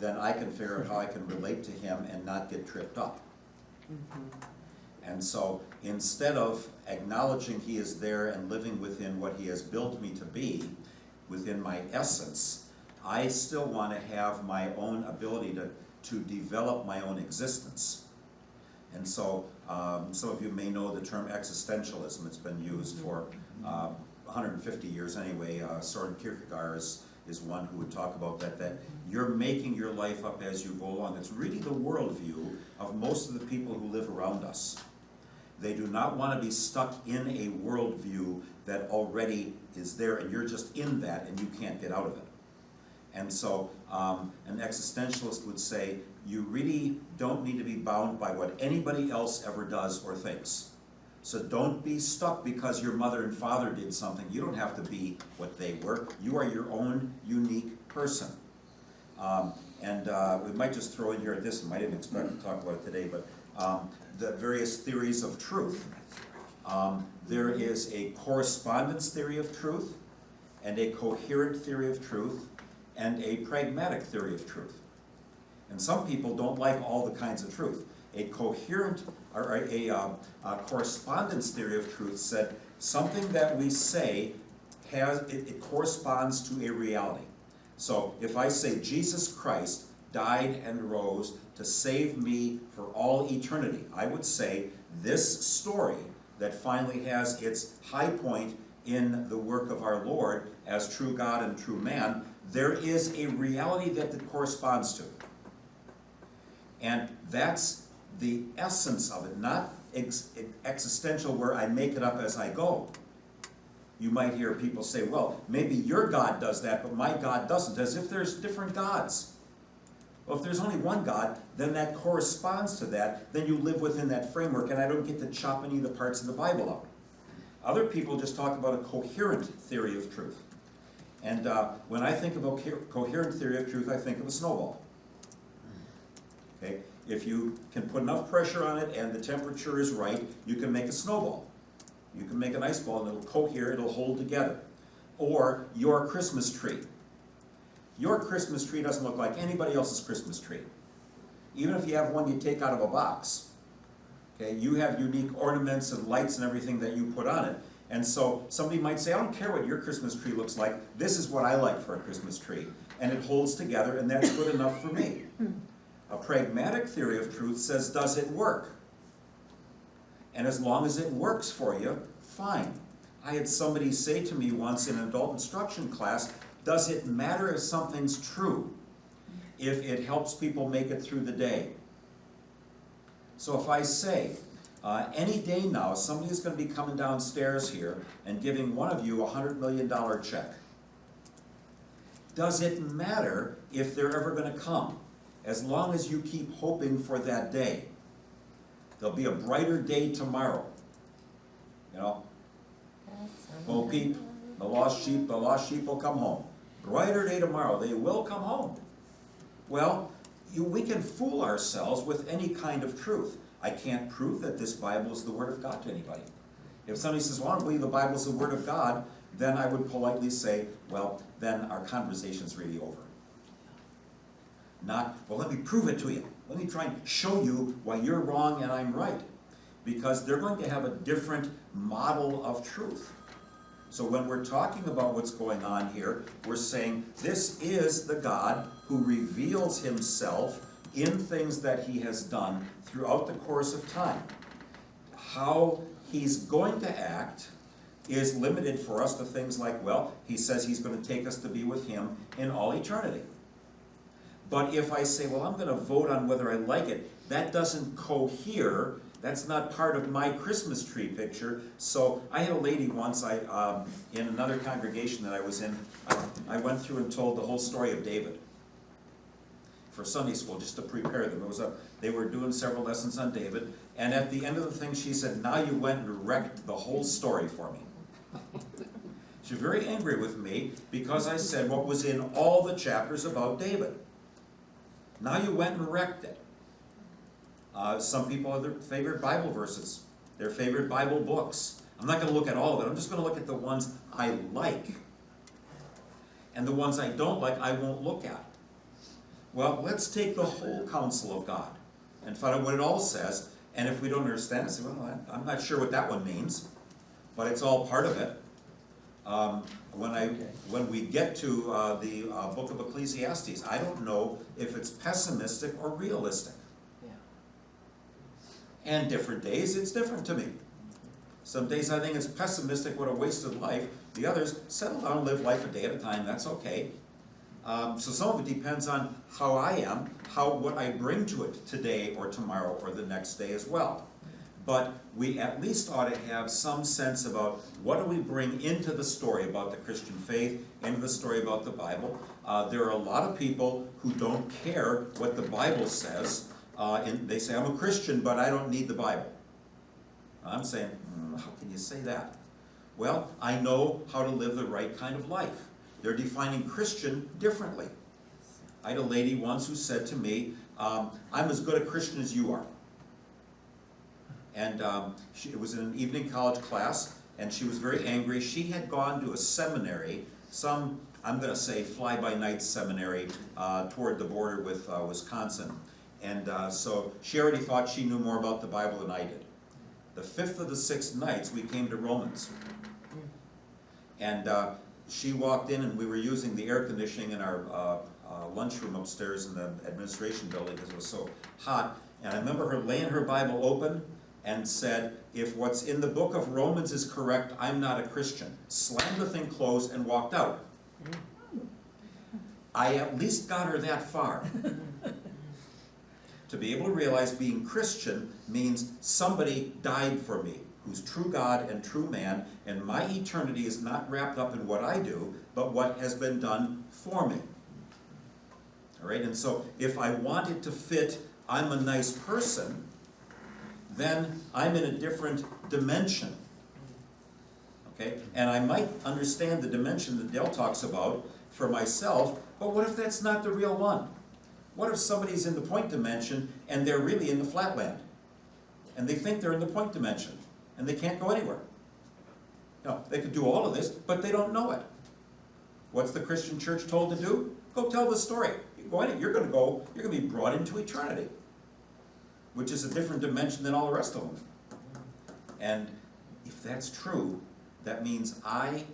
then I can figure out how I can relate to him and not get tripped up. And so instead of acknowledging he is there and living within what he has built me to be, within my essence, I still want to have my own ability to develop my own existence. And so some of you may know the term existentialism. It's been used for 150 years anyway. Soren Kierkegaard is one who would talk about that you're making your life up as you go along. It's really the worldview of most of the people who live around us. They do not want to be stuck in a worldview that already is there and you're just in that and you can't get out of it. And so an existentialist would say, you really don't need to be bound by what anybody else ever does or thinks. So don't be stuck because your mother and father did something. You don't have to be what they were. You are your own unique person. We might just throw in here at this, and I didn't expect to talk about it today, but the various theories of truth. There is a correspondence theory of truth, and a coherent theory of truth, and a pragmatic theory of truth. And some people don't like all the kinds of truth. A coherent or a correspondence theory of truth said something that we say it corresponds to a reality. So if I say Jesus Christ died and rose to save me for all eternity, I would say this story that finally has its high point in the work of our Lord as true God and true man, there is a reality that it corresponds to. And that's the essence of it, not existential where I make it up as I go. You might hear people say, well, maybe your God does that, but my God doesn't, as if there's different gods. Well, if there's only one God, then that corresponds to that, then you live within that framework, and I don't get to chop any of the parts of the Bible out. Other people just talk about a coherent theory of truth. And when I think of a coherent theory of truth, I think of a snowball. Okay? If you can put enough pressure on it and the temperature is right, you can make a snowball. You can make an ice ball and it'll cohere, it'll hold together. Or your Christmas tree. Your Christmas tree doesn't look like anybody else's Christmas tree. Even if you have one you take out of a box. Okay? You have unique ornaments and lights and everything that you put on it. And so somebody might say, I don't care what your Christmas tree looks like, this is what I like for a Christmas tree. And it holds together and that's good enough for me. A pragmatic theory of truth says, does it work? And as long as it works for you, fine. I had somebody say to me once in an adult instruction class, does it matter if something's true, if it helps people make it through the day? So if I say, any day now, somebody's going to be coming downstairs here and giving one of you a $100 million check. Does it matter if they're ever going to come? As long as you keep hoping for that day. There'll be a brighter day tomorrow. You know? Bo Peep, the lost sheep will come home. Brighter day tomorrow, they will come home. Well, we can fool ourselves with any kind of truth. I can't prove that this Bible is the Word of God to anybody. If somebody says, well, I don't believe the Bible is the Word of God, then I would politely say, well, then our conversation's really over. Not, well, let me prove it to you. Let me try and show you why you're wrong and I'm right. Because they're going to have a different model of truth. So when we're talking about what's going on here, we're saying this is the God who reveals himself in things that he has done throughout the course of time. How he's going to act is limited for us to things like, well, he says he's going to take us to be with him in all eternity. But if I say, well, I'm going to vote on whether I like it, that doesn't cohere. That's not part of my Christmas tree picture. So I had a lady once, in another congregation that I was in, I went through and told the whole story of David for Sunday school, just to prepare them. They were doing several lessons on David, and at the end of the thing she said, now you went and wrecked the whole story for me. She was very angry with me because I said what was in all the chapters about David. Now you went and wrecked it. Some people have their favorite Bible verses, their favorite Bible books. I'm not going to look at all of it. I'm just going to look at the ones I like. And the ones I don't like, I won't look at. Well, let's take the whole counsel of God and find out what it all says. And if we don't understand it, say, well, I'm not sure what that one means, but it's all part of it. When we get to the book of Ecclesiastes, I don't know if it's pessimistic or realistic. Yeah. And different days, it's different to me. Some days I think it's pessimistic, what a wasted life. The others, settle down, live life a day at a time, that's okay. So some of it depends on how I am, what I bring to it today or tomorrow or the next day as well. But we at least ought to have some sense about what do we bring into the story about the Christian faith, into the story about the Bible. There are a lot of people who don't care what the Bible says. And they say, I'm a Christian, but I don't need the Bible. I'm saying, how can you say that? Well, I know how to live the right kind of life. They're defining Christian differently. I had a lady once who said to me, I'm as good a Christian as you are. And it was in an evening college class, and she was very angry. She had gone to a seminary, I'm going to say fly-by-night seminary toward the border with Wisconsin. And so she already thought she knew more about the Bible than I did. The fifth of the 6 nights, we came to Romans. And she walked in, and we were using the air conditioning in our lunchroom upstairs in the administration building because it was so hot. And I remember her laying her Bible open and said, if what's in the book of Romans is correct, I'm not a Christian. Slammed the thing closed and walked out. I at least got her that far. To be able to realize being Christian means somebody died for me, who's true God and true man, and my eternity is not wrapped up in what I do, but what has been done for me. All right, and so if I want it to fit, I'm a nice person, then I'm in a different dimension. Okay, and I might understand the dimension that Dale talks about for myself, but what if that's not the real one? What if somebody's in the point dimension and they're really in the flatland? And they think they're in the point dimension and they can't go anywhere. No, they could do all of this, but they don't know it. What's the Christian church told to do? Go tell the story. You're going to be brought into eternity, which is a different dimension than all the rest of them. And if that's true, that means I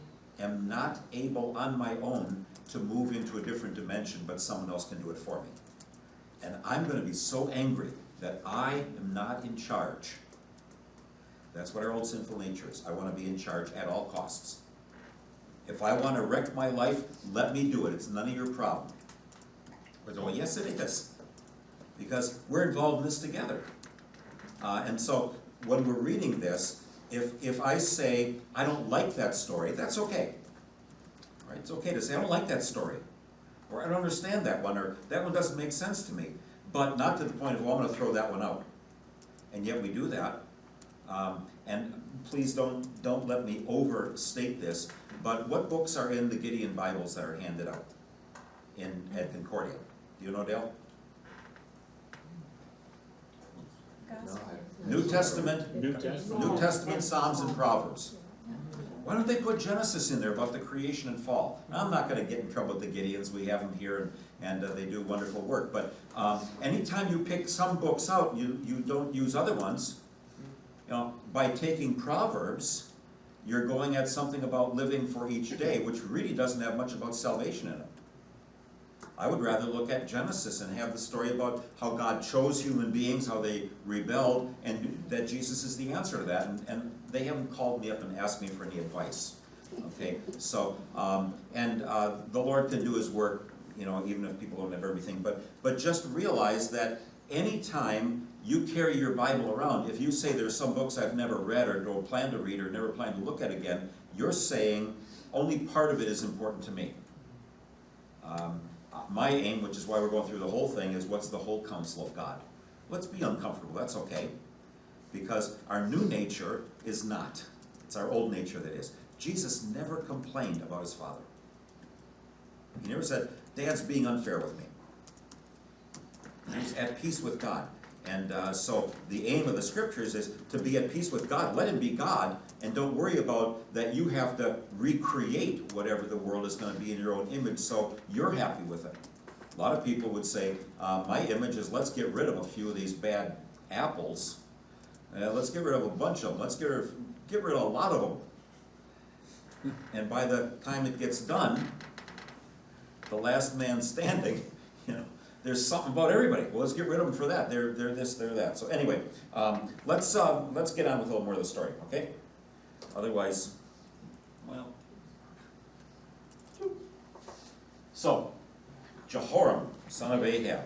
am not able on my own to move into a different dimension, but someone else can do it for me. And I'm going to be so angry that I am not in charge. That's what our old sinful nature is. I want to be in charge at all costs. If I want to wreck my life, let me do it. It's none of your problem. We're going, yes, it is. Because we're involved in this together. And so when we're reading this, if I say, I don't like that story, that's okay. Right? It's okay to say, I don't like that story. Or I don't understand that one, or that one doesn't make sense to me. But not to the point of, well, I'm going to throw that one out. And yet we do that. And please don't let me overstate this, but what books are in the Gideon Bibles that are handed out at Concordia? Do you know, Dale? New Testament, New Testament. New Testament, Psalms, and Proverbs. Why don't they put Genesis in there about the creation and fall? Now, I'm not going to get in trouble with the Gideons. We have them here, and they do wonderful work. But anytime you pick some books out, you don't use other ones. You know, by taking Proverbs, you're going at something about living for each day, which really doesn't have much about salvation in it. I would rather look at Genesis and have the story about how God chose human beings, how they rebelled, and that Jesus is the answer to that. And they haven't called me up and asked me for any advice. Okay, so, the Lord can do His work, you know, even if people don't have everything. But just realize that anytime you carry your Bible around, if you say there's some books I've never read or don't plan to read or never plan to look at again, you're saying only part of it is important to me. My aim, which is why we're going through the whole thing, is what's the whole counsel of God. Let's be uncomfortable, that's okay. Because our new nature is not. It's our old nature that is. Jesus never complained about his Father. He never said, Dad's being unfair with me. He was at peace with God. And so the aim of the scriptures is to be at peace with God. Let him be God, and don't worry about that you have to recreate whatever the world is going to be in your own image so you're happy with it. A lot of people would say, my image is let's get rid of a few of these bad apples. Let's get rid of a bunch of them. Let's get rid of a lot of them. And by the time it gets done, the last man standing, there's something about everybody. Well, let's get rid of them for that. They're this, they're that. So anyway, let's get on with a little more of the story, okay? Otherwise, well. So, Jehoram, son of Ahab,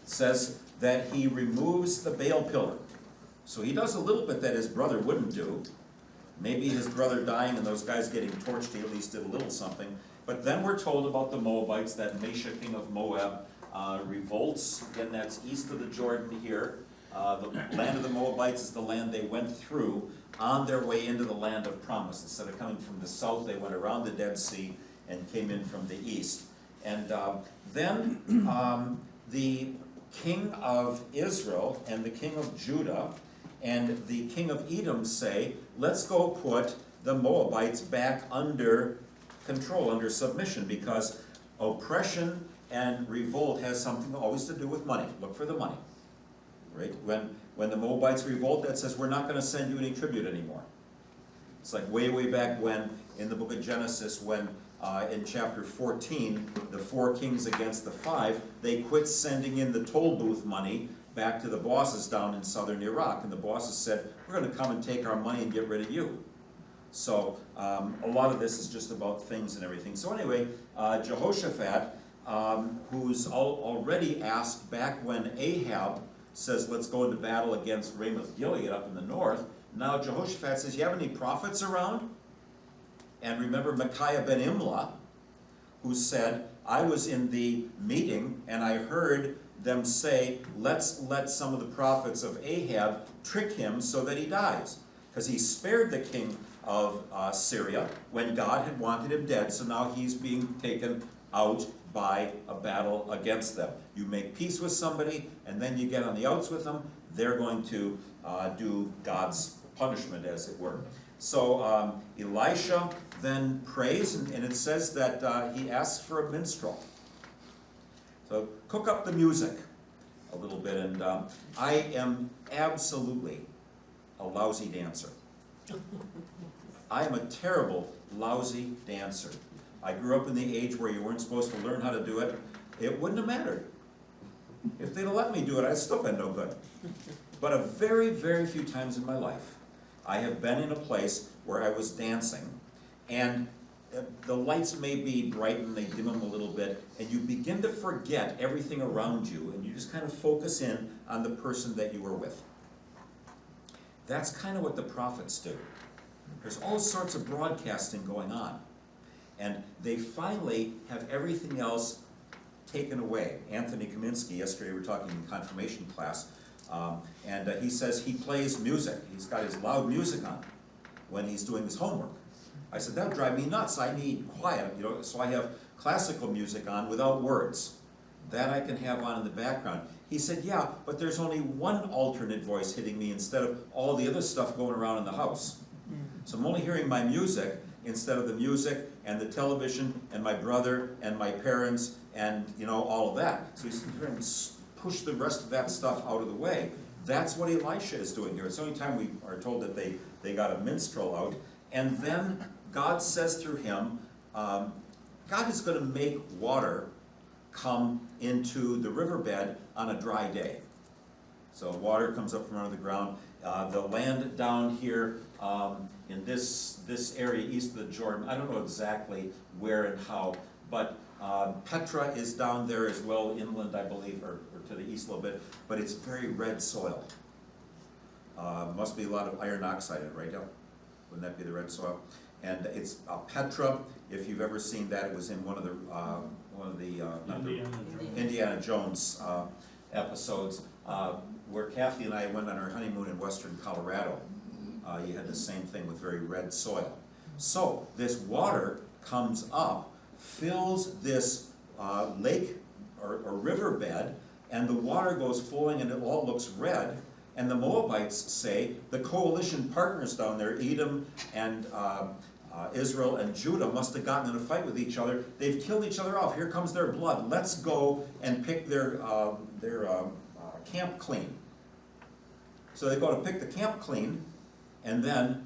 says that he removes the Baal pillar. So he does a little bit that his brother wouldn't do. Maybe his brother dying and those guys getting torched, he at least did a little something. But then we're told about the Moabites, that Mesha, king of Moab, revolts. Again, that's east of the Jordan here. The land of the Moabites is the land they went through on their way into the land of promise. Instead of coming from the south, they went around the Dead Sea and came in from the east. And then the king of Israel and the king of Judah and the king of Edom say, let's go put the Moabites back under control, under submission, because oppression and revolt has something always to do with money. Look for the money, right? When the Moabites revolt, that says we're not going to send you any tribute anymore. It's like way back when in the book of Genesis, when in chapter 14, the 4 kings against the 5, they quit sending in the toll booth money back to the bosses down in southern Iraq, and the bosses said, we're going to come and take our money and get rid of you. So a lot of this is just about things and everything. So anyway, Jehoshaphat, who's already asked back when Ahab says, let's go into battle against Ramoth Gilead up in the north, now Jehoshaphat says, you have any prophets around? And remember Micaiah ben Imlah, who said, I was in the meeting and I heard them say, let's let some of the prophets of Ahab trick him so that he dies. Because he spared the king of Syria when God had wanted him dead, so now he's being taken out by a battle against them. You make peace with somebody, and then you get on the outs with them, they're going to do God's punishment, as it were. So Elisha then prays, and it says that he asks for a minstrel. So cook up the music a little bit, and I am absolutely a lousy dancer. I am a terrible, lousy dancer. I grew up in the age where you weren't supposed to learn how to do it. It wouldn't have mattered. If they'd have let me do it, I'd still been no good. But a very, very few times in my life, I have been in a place where I was dancing, and the lights may be bright and they dim them a little bit, and you begin to forget everything around you, and you just kind of focus in on the person that you were with. That's kind of what the prophets do. There's all sorts of broadcasting going on, and they finally have everything else taken away. Anthony Kaminsky, yesterday we were talking in confirmation class, and he says he plays music. He's got his loud music on when he's doing his homework. I said, that would drive me nuts. I need quiet, so I have classical music on without words. That I can have on in the background. He said, yeah, but there's only one alternate voice hitting me instead of all the other stuff going around in the house. So I'm only hearing my music instead of the music and the television and my brother and my parents and all of that. So he's trying to push the rest of that stuff out of the way. That's what Elisha is doing here. It's the only time we are told that they got a minstrel out. And then God says through him, God is going to make water come into the riverbed on a dry day. So water comes up from under the ground. The land down here in this area east of the Jordan, I don't know exactly where and how, but Petra is down there as well, inland I believe, or to the east a little bit, but it's very red soil. Must be a lot of iron oxide in it, right, Del? Wouldn't that be the red soil? And it's Petra. If you've ever seen that, it was in one of the Indiana Jones episodes where Kathy and I went on our honeymoon in western Colorado. You had the same thing with very red soil. So this water comes up, fills this lake or riverbed, and the water goes flowing and it all looks red. And the Moabites say, the coalition partners down there, Edom and Israel and Judah, must have gotten in a fight with each other. They've killed each other off. Here comes their blood. Let's go and pick their camp clean. So they go to pick the camp clean, and then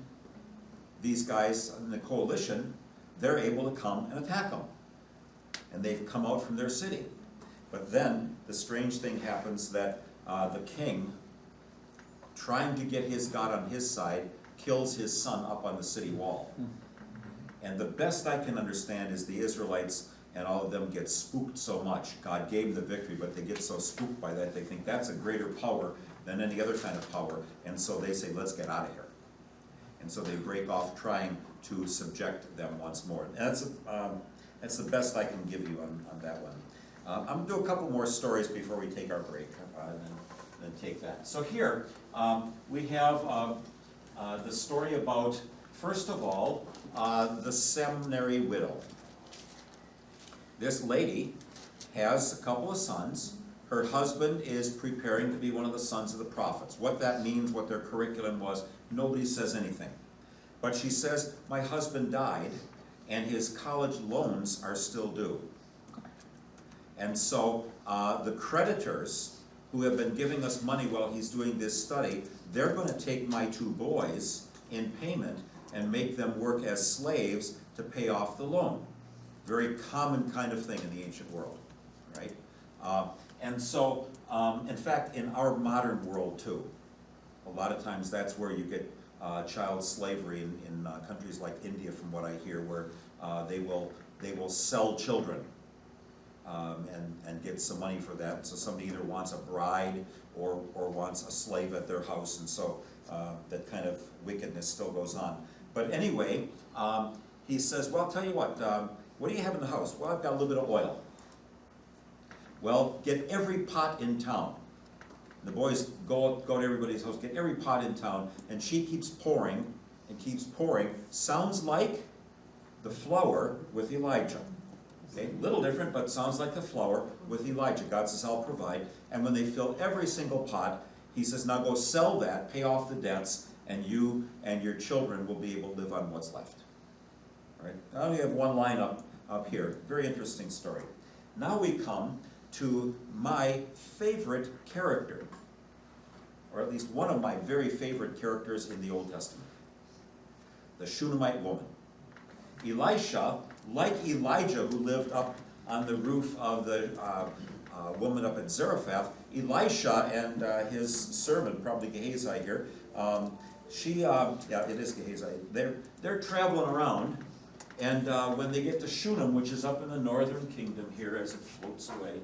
these guys in the coalition, they're able to come and attack them. And they've come out from their city. But then the strange thing happens that the king, trying to get his God on his side, kills his son up on the city wall. And the best I can understand is the Israelites and all of them get spooked so much. God gave the victory, but they get so spooked by that, they think that's a greater power than any other kind of power. And so they say, let's get out of here. And so they break off trying to subject them once more. And that's the best I can give you on that one. I'm going to do a couple more stories before we take our break, and then take that. So here, we have the story about, first of all, the seminary widow. This lady has a couple of sons. Her husband is preparing to be one of the sons of the prophets. What that means, what their curriculum was, nobody says anything. But she says, my husband died, and his college loans are still due. And so the creditors who have been giving us money while he's doing this study, they're going to take my two boys in payment and make them work as slaves to pay off the loan. Very common kind of thing in the ancient world, right? And so, in fact, in our modern world too, a lot of times that's where you get child slavery in countries like India, from what I hear, where they will sell children and get some money for that. So somebody either wants a bride or wants a slave at their house, and so that kind of wickedness still goes on. But anyway, he says, well, I'll tell you what do you have in the house? Well, I've got a little bit of oil. Well, get every pot in town. The boys go to everybody's house, get every pot in town, and she keeps pouring and keeps pouring. Sounds like the flour with Elijah. Okay, little different, but sounds like the flour with Elijah. God says, I'll provide. And when they fill every single pot, he says, now go sell that, pay off the debts, and you and your children will be able to live on what's left. All right, now we have one line up here. Very interesting story. Now we come to my favorite character, or at least one of my very favorite characters in the Old Testament, the Shunammite woman. Elisha, like Elijah, who lived up on the roof of the woman up at Zarephath, Elisha and his servant, probably Gehazi here, it is Gehazi, they're traveling around, and when they get to Shunem, which is up in the northern kingdom here as it floats away,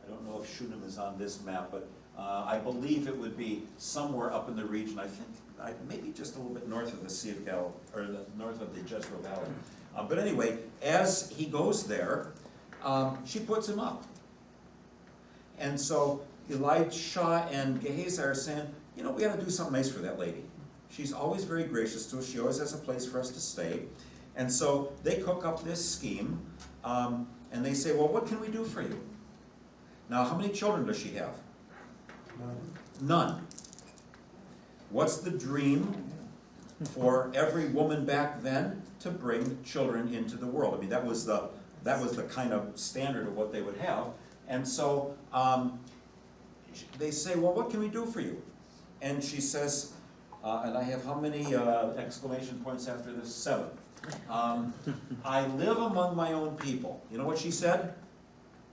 I don't know if Shunem is on this map, but I believe it would be somewhere up in the region, I think, maybe just a little bit north of the Sea of Galilee, or north of the Jezreel Valley. But anyway, as he goes there, she puts him up. And so Elisha and Gehazi are saying, you know, we got to do something nice for that lady. She's always very gracious to us. She always has a place for us to stay. And so they cook up this scheme, and they say, well, what can we do for you? Now, how many children does she have? None. What's the dream for every woman back then? To bring children into the world. I mean, that was the kind of standard of what they would have. And so they say, well, what can we do for you? And she says, and I have how many exclamation points after this? 7. I live among my own people. You know what she said?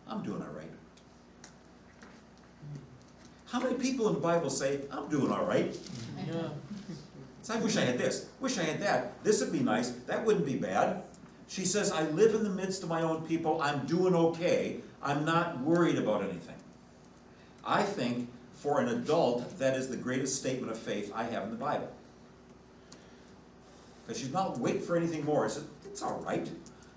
I'm doing all right. How many people in the Bible say, I'm doing all right? Yeah. So I wish I had this, wish I had that. This would be nice, that wouldn't be bad. She says, I live in the midst of my own people, I'm doing okay, I'm not worried about anything. I think for an adult, that is the greatest statement of faith I have in the Bible. Because she's not waiting for anything more. She says, it's all right.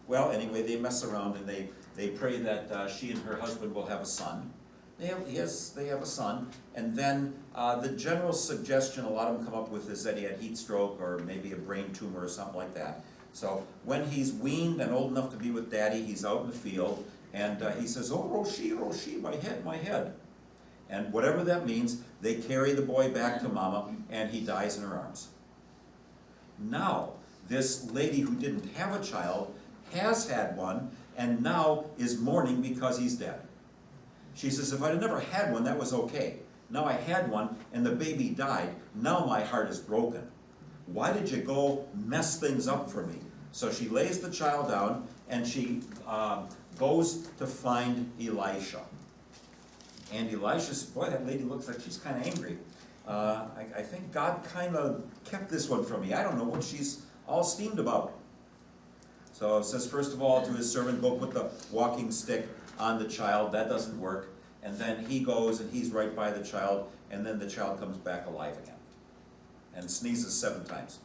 Well, anyway, they mess around and they pray that she and her husband will have a son. They have a son, and then the general suggestion a lot of them come up with is that he had heat stroke or maybe a brain tumor or something like that. So when he's weaned and old enough to be with daddy, he's out in the field, and he says, "Oh, Roshi, Roshi, my head, my head." And whatever that means, they carry the boy back to mama, and he dies in her arms. Now, this lady who didn't have a child has had one, and now is mourning because he's dead. She says, "If I'd have never had one, that was okay. Now I had one, and the baby died. Now my heart is broken. Why did you go mess things up for me?" So she lays the child down, and she goes to find Elisha. And Elisha says, "Boy, that lady looks like she's kind of angry. I think God kind of kept this one from me. I don't know what she's all steamed about." So it says, first of all, to his servant, "Go put the walking stick on the child." That doesn't work. And then he goes and he's right by the child, and then the child comes back alive again and sneezes 7 times.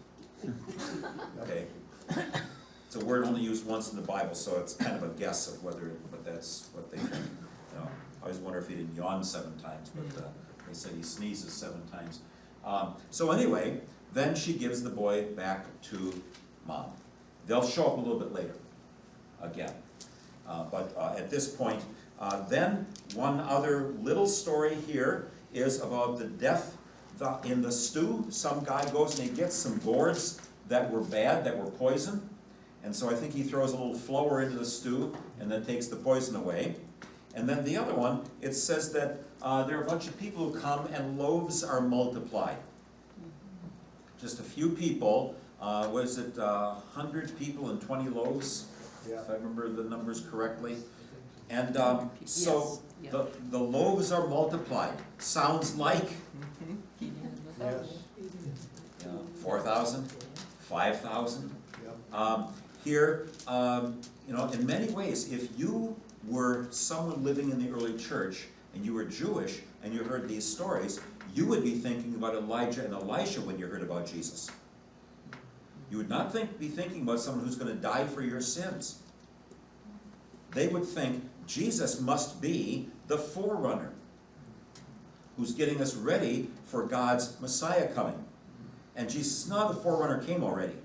Okay? It's a word only used once in the Bible, so it's kind of a guess of but that's what they think. You know, I always wonder if he didn't yawn 7 times, but they say he sneezes 7 times. So anyway, then she gives the boy back to mom. They'll show up a little bit later, again. But at this point, then one other little story here is about the death in the stew. Some guy goes and he gets some gourds that were bad, that were poison. And so I think he throws a little flour into the stew and then takes the poison away. And then the other one, it says that there are a bunch of people who come and loaves are multiplied. Just a few people, was it 100 people and 20 loaves? Yeah. If I remember the numbers correctly. And Yes, so yeah. the loaves are multiplied. Sounds like Yes, 4,000, 5,000. yep. Here, in many ways, if you were someone living in the early church and you were Jewish and you heard these stories, you would be thinking about Elijah and Elisha when you heard about Jesus. You would not be thinking about someone who's going to die for your sins. They would think Jesus must be the forerunner who's getting us ready for God's Messiah coming. And Jesus says, "No, the forerunner came already.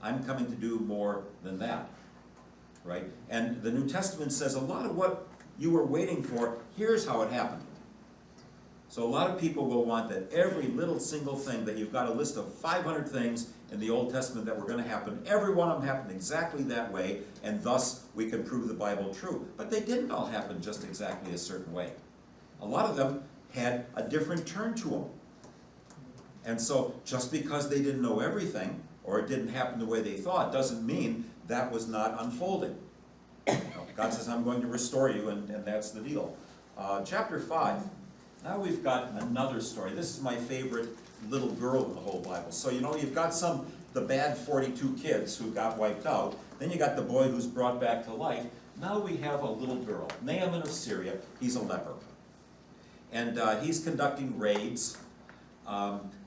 I'm coming to do more than that." Right? And the New Testament says a lot of what you were waiting for, here's how it happened. So a lot of people will want that every little single thing, that you've got a list of 500 things in the Old Testament that were going to happen, every one of them happened exactly that way, and thus we can prove the Bible true. But they didn't all happen just exactly a certain way. A lot of them had a different turn to them. And so just because they didn't know everything, or it didn't happen the way they thought, doesn't mean that was not unfolding. God says, "I'm going to restore you," and that's the deal. Chapter 5. Now we've got another story. This is my favorite little girl in the whole Bible. So you've got the bad 42 kids who got wiped out. Then you got the boy who's brought back to life. Now we have a little girl, Naaman of Syria. He's a leper. And he's conducting raids,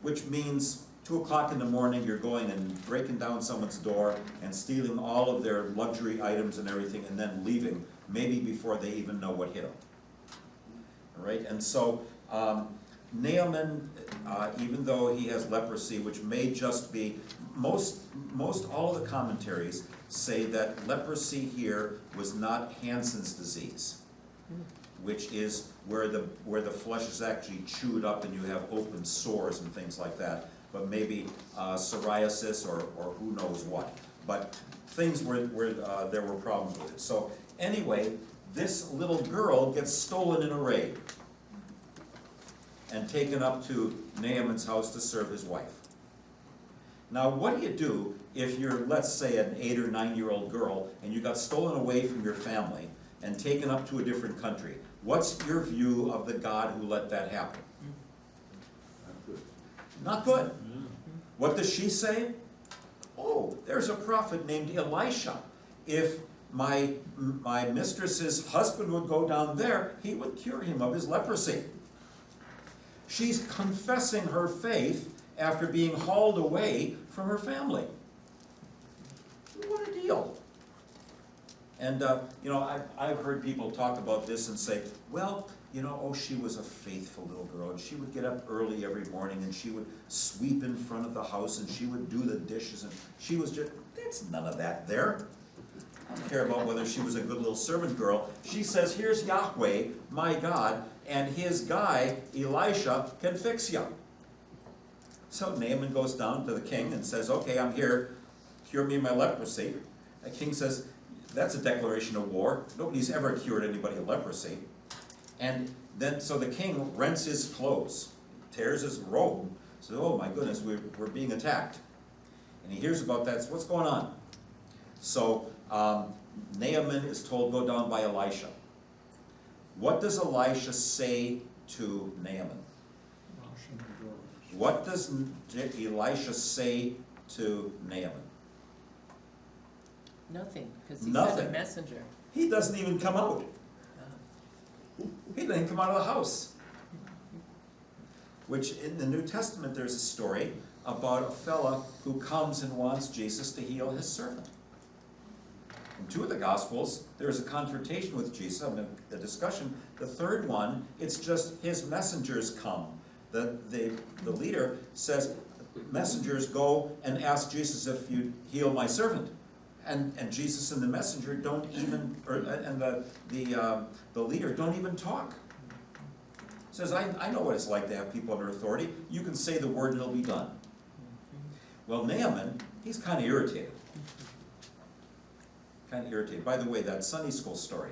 which means 2 o'clock in the morning you're going and breaking down someone's door and stealing all of their luxury items and everything, and then leaving, maybe before they even know what hit them. All right? And so Naaman, even though he has leprosy, which may just be, most all of the commentaries say that leprosy here was not Hansen's disease, which is where the flesh is actually chewed up and you have open sores and things like that, but maybe psoriasis or who knows what. But things where there were problems with it. So anyway, this little girl gets stolen in a raid and taken up to Naaman's house to serve his wife. Now, what do if you're, let's say, an 8 or 9-year-old girl and you got stolen away from your family and taken up to a different country? What's your view of the God who let that happen? Not good. What does she say? "Oh, there's a prophet named Elisha. If my mistress's husband would go down there, he would cure him of his leprosy." She's confessing her faith after being hauled away from her family. What a deal. And, you know, I've heard people talk about this and say, well, you know, oh, she was a faithful little girl, and she would get up early every morning, and she would sweep in front of the house, and she would do the dishes, and she was just, there's none of that there. I don't care about whether she was a good little servant girl. She says, here's Yahweh, my God, and his guy, Elisha, can fix you. So Naaman goes down to the king and says, okay, I'm here, cure me of my leprosy. The king says, that's a declaration of war. Nobody's ever cured anybody of leprosy. And then, so the king rents his clothes, tears his robe, says, oh my goodness, we're being attacked. And he hears about that, so what's going on? So Naaman is told, go down by Elisha. What does Elisha say to Naaman? What does Elisha say to Naaman? Nothing, because he Nothing. sent a messenger. He doesn't even come out. He doesn't come out of the house. Which in the New Testament there's a story about a fella who comes and wants Jesus to heal his servant. In two of the Gospels, there's a confrontation with Jesus, a discussion. The third one, it's just his messengers come. The leader says, messengers go and ask Jesus if you'd heal my servant. And Jesus and the messenger don't even, and the leader don't even talk. Says, I know what it's like to have people under authority. You can say the word and it'll be done. Well, Naaman, he's kind of irritated. By the way, that Sunday school story,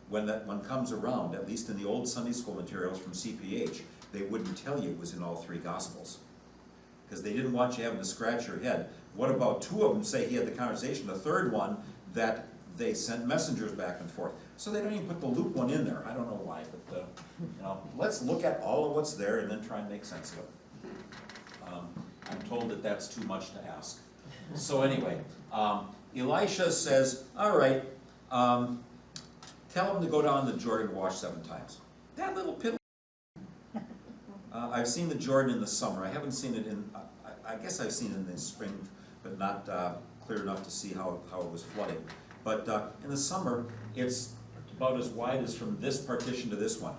when that one comes around, at least in the old Sunday school materials from CPH, they wouldn't tell you it was in all three Gospels. Because they didn't want you having to scratch your head. What about two of them say he had the conversation? The third one, that they sent messengers back and forth. So they don't even put the Luke one in there. I don't know why, but you know, let's look at all of what's there and then try and make sense of it. I'm told that that's too much to ask. So anyway, Elisha says, all right, tell him to go down the Jordan and wash 7 times. That little piddle. I've seen the Jordan in the summer. I haven't seen it in, I guess I've seen it in the spring, but not clear enough to see how it was flooding. But in the summer, it's about as wide as from this partition to this one.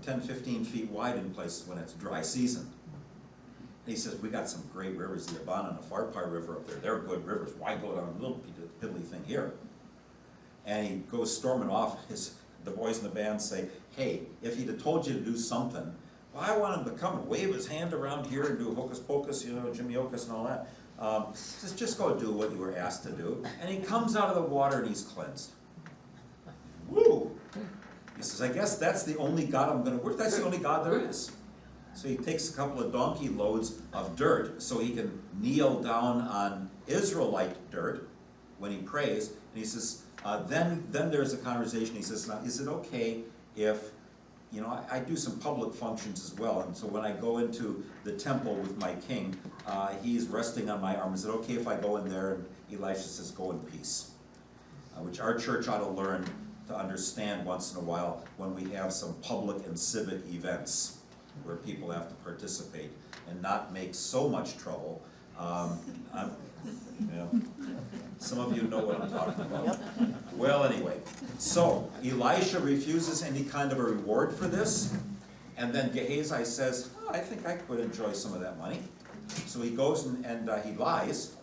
10, 15 feet wide in places when it's dry season. And he says, we got some great rivers, the Abana and the Pharpar River up there. They're good rivers. Why go down a little piddly thing here? And he goes storming off. The boys in the band say, hey, if he'd have told you to do something, well, I want him to come and wave his hand around here and do hocus pocus, you know, Jimmy Ocus and all that. Says, just go do what you were asked to do. And he comes out of the water and he's cleansed. Woo! He says, I guess that's the only God I'm going to worship. That's the only God there is. So he takes a couple of donkey loads of dirt so he can kneel down on Israelite dirt when he prays. And he says, then there's a conversation. He says, now, is it okay if, you know, I do some public functions as well, and so when I go into the temple with my king, he's resting on my arm. Is it okay if I go in there? And Elisha says, go in peace. Which our church ought to learn to understand once in a while when we have some public and civic events where people have to participate and not make so much trouble. You know, some of you know what I'm talking about. Well, anyway, so Elisha refuses any kind of a reward for this, and then Gehazi says, oh, I think I could enjoy some of that money. So he goes and he lies,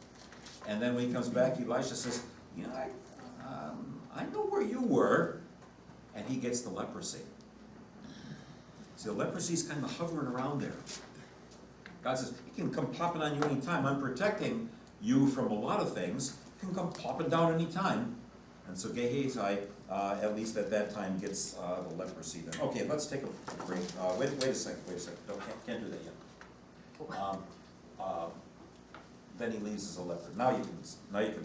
and then when he comes back, Elisha says, you know, I know where you were, and he gets the leprosy. So the leprosy's kind of hovering around there. God says, he can come popping on you anytime. I'm protecting you from a lot of things. He can come popping down anytime. And so Gehazi, at least at that time, gets the leprosy then. Okay, let's take a break. Wait a second. Can't do that yet. Then he leaves as a leper. Now you can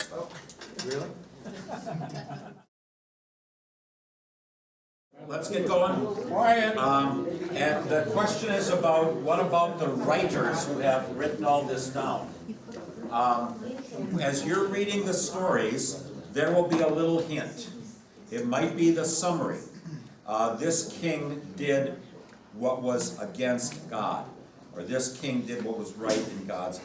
stop. Really? Let's get going. Quiet. And the question is about, what about the writers who have written all this down? As you're reading the stories, there will be a little hint. It might be the summary. This king did what was against God, or this king did what was right in God's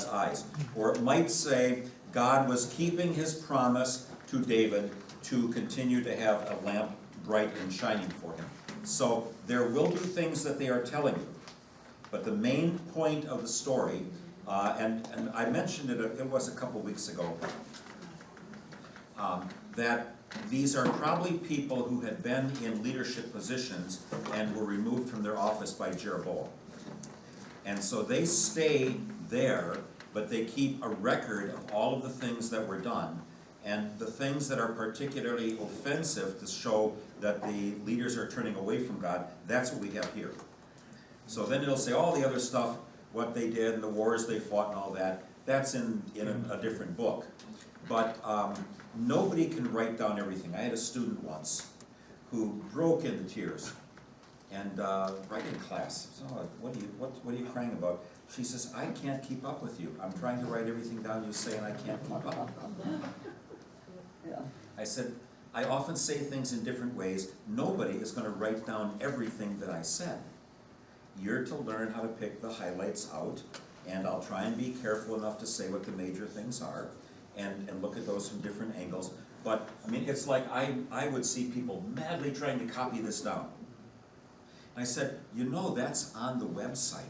eyes. Or it might say God was keeping his promise to David to continue to have a lamp bright and shining for him. So there will be things that they are telling you. But the main point of the story, and I mentioned it was a couple weeks ago, that these are probably people who had been in leadership positions and were removed from their office by Jeroboam. And so they stay there, but they keep a record of all of the things that were done, and the things that are particularly offensive to show that the leaders are turning away from God. That's what we have here. So then it'll say all the other stuff, what they did and the wars they fought and all that, that's in a different book. But nobody can write down everything. I had a student once who broke into tears, and right in class, so what are you crying about? She says, I can't keep up with you. I'm trying to write everything down you say and I can't keep up. I said, I often say things in different ways. Nobody is going to write down everything that I said. You're to learn how to pick the highlights out, and I'll try and be careful enough to say what the major things are and look at those from different angles. But, I mean, it's like I would see people madly trying to copy this down. I said, you know that's on the website.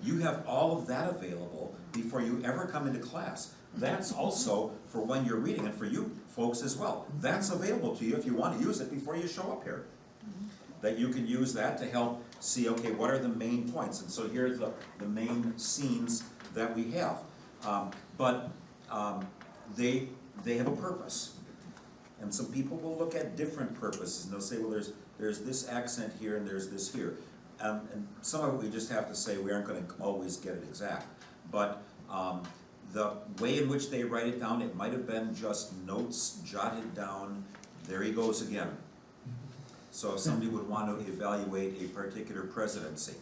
You have all of that available before you ever come into class. That's also for when you're reading, and for you folks as well. That's available to you if you want to use it before you show up here. That you can use that to help see, okay, what are the main points? And so here's the main scenes that we have. But they have a purpose. And some people will look at different purposes, and they'll say, well, there's this accent here and there's this here. And some of it we just have to say we aren't going to always get it exact. But the way in which they write it down, it might have been just notes jotted down. There he goes again. So if somebody would want to evaluate a particular presidency,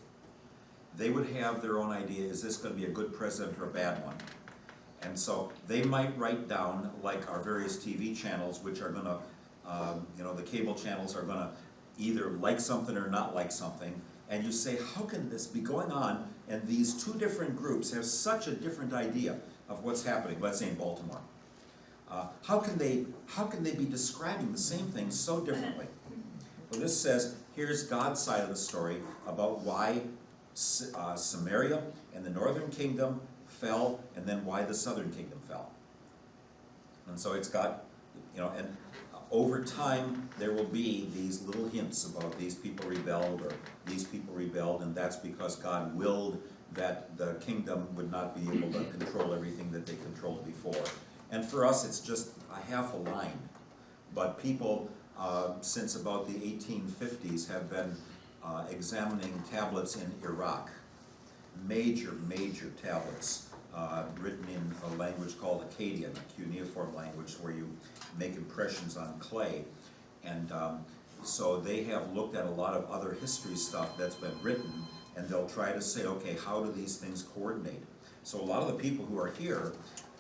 they would have their own idea, is this going to be a good president or a bad one? And so they might write down, like our various TV channels, which are going to, the cable channels are going to either like something or not like something. And you say, how can this be going on and these two different groups have such a different idea of what's happening, let's say in Baltimore? How can they be describing the same thing so differently? Well, this says, here's God's side of the story about why Samaria and the northern kingdom fell, and then why the southern kingdom fell. And so it's got, and over time there will be these little hints about these people rebelled or these people rebelled, and that's because God willed that the kingdom would not be able to control everything that they controlled before. And for us it's just a half a line, but people since about the 1850s have been examining tablets in Iraq, major tablets written in a language called Akkadian, a cuneiform language where you make impressions on clay. And so they have looked at a lot of other history stuff that's been written, and they'll try to say, okay, how do these things coordinate? So a lot of the people who are here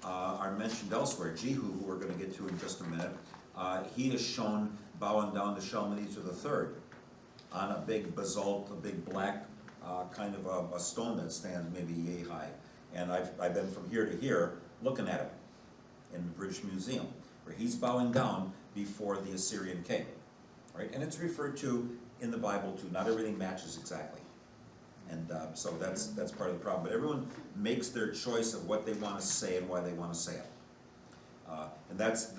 are mentioned elsewhere. Jehu, who we're going to get to in just a minute, he is shown bowing down to Shalmaneser III on a big basalt, a big black kind of a stone that stands maybe yay high. And I've been from here to here looking at it in the British Museum, where he's bowing down before the Assyrian king, right? And it's referred to in the Bible too. Not everything matches exactly, and so that's part of the problem. But everyone makes their choice of what they want to say and why they want to say it, and that's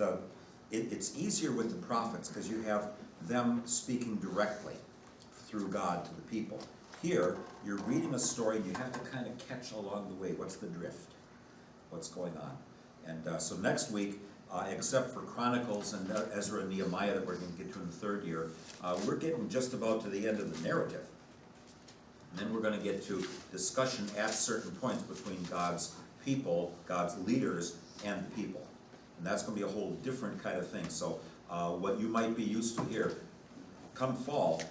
it's easier with the prophets because you have them speaking directly through God to the people. Here, you're reading a story and you have to kind of catch along the way. What's the drift? What's going on? And so next week, except for Chronicles and Ezra and Nehemiah that we're going to get to in the third year, we're getting just about to the end of the narrative. And then we're going to get to discussion at certain points between God's people, God's leaders, and the people. And that's going to be a whole different kind of thing. So what you might be used to here, come fall,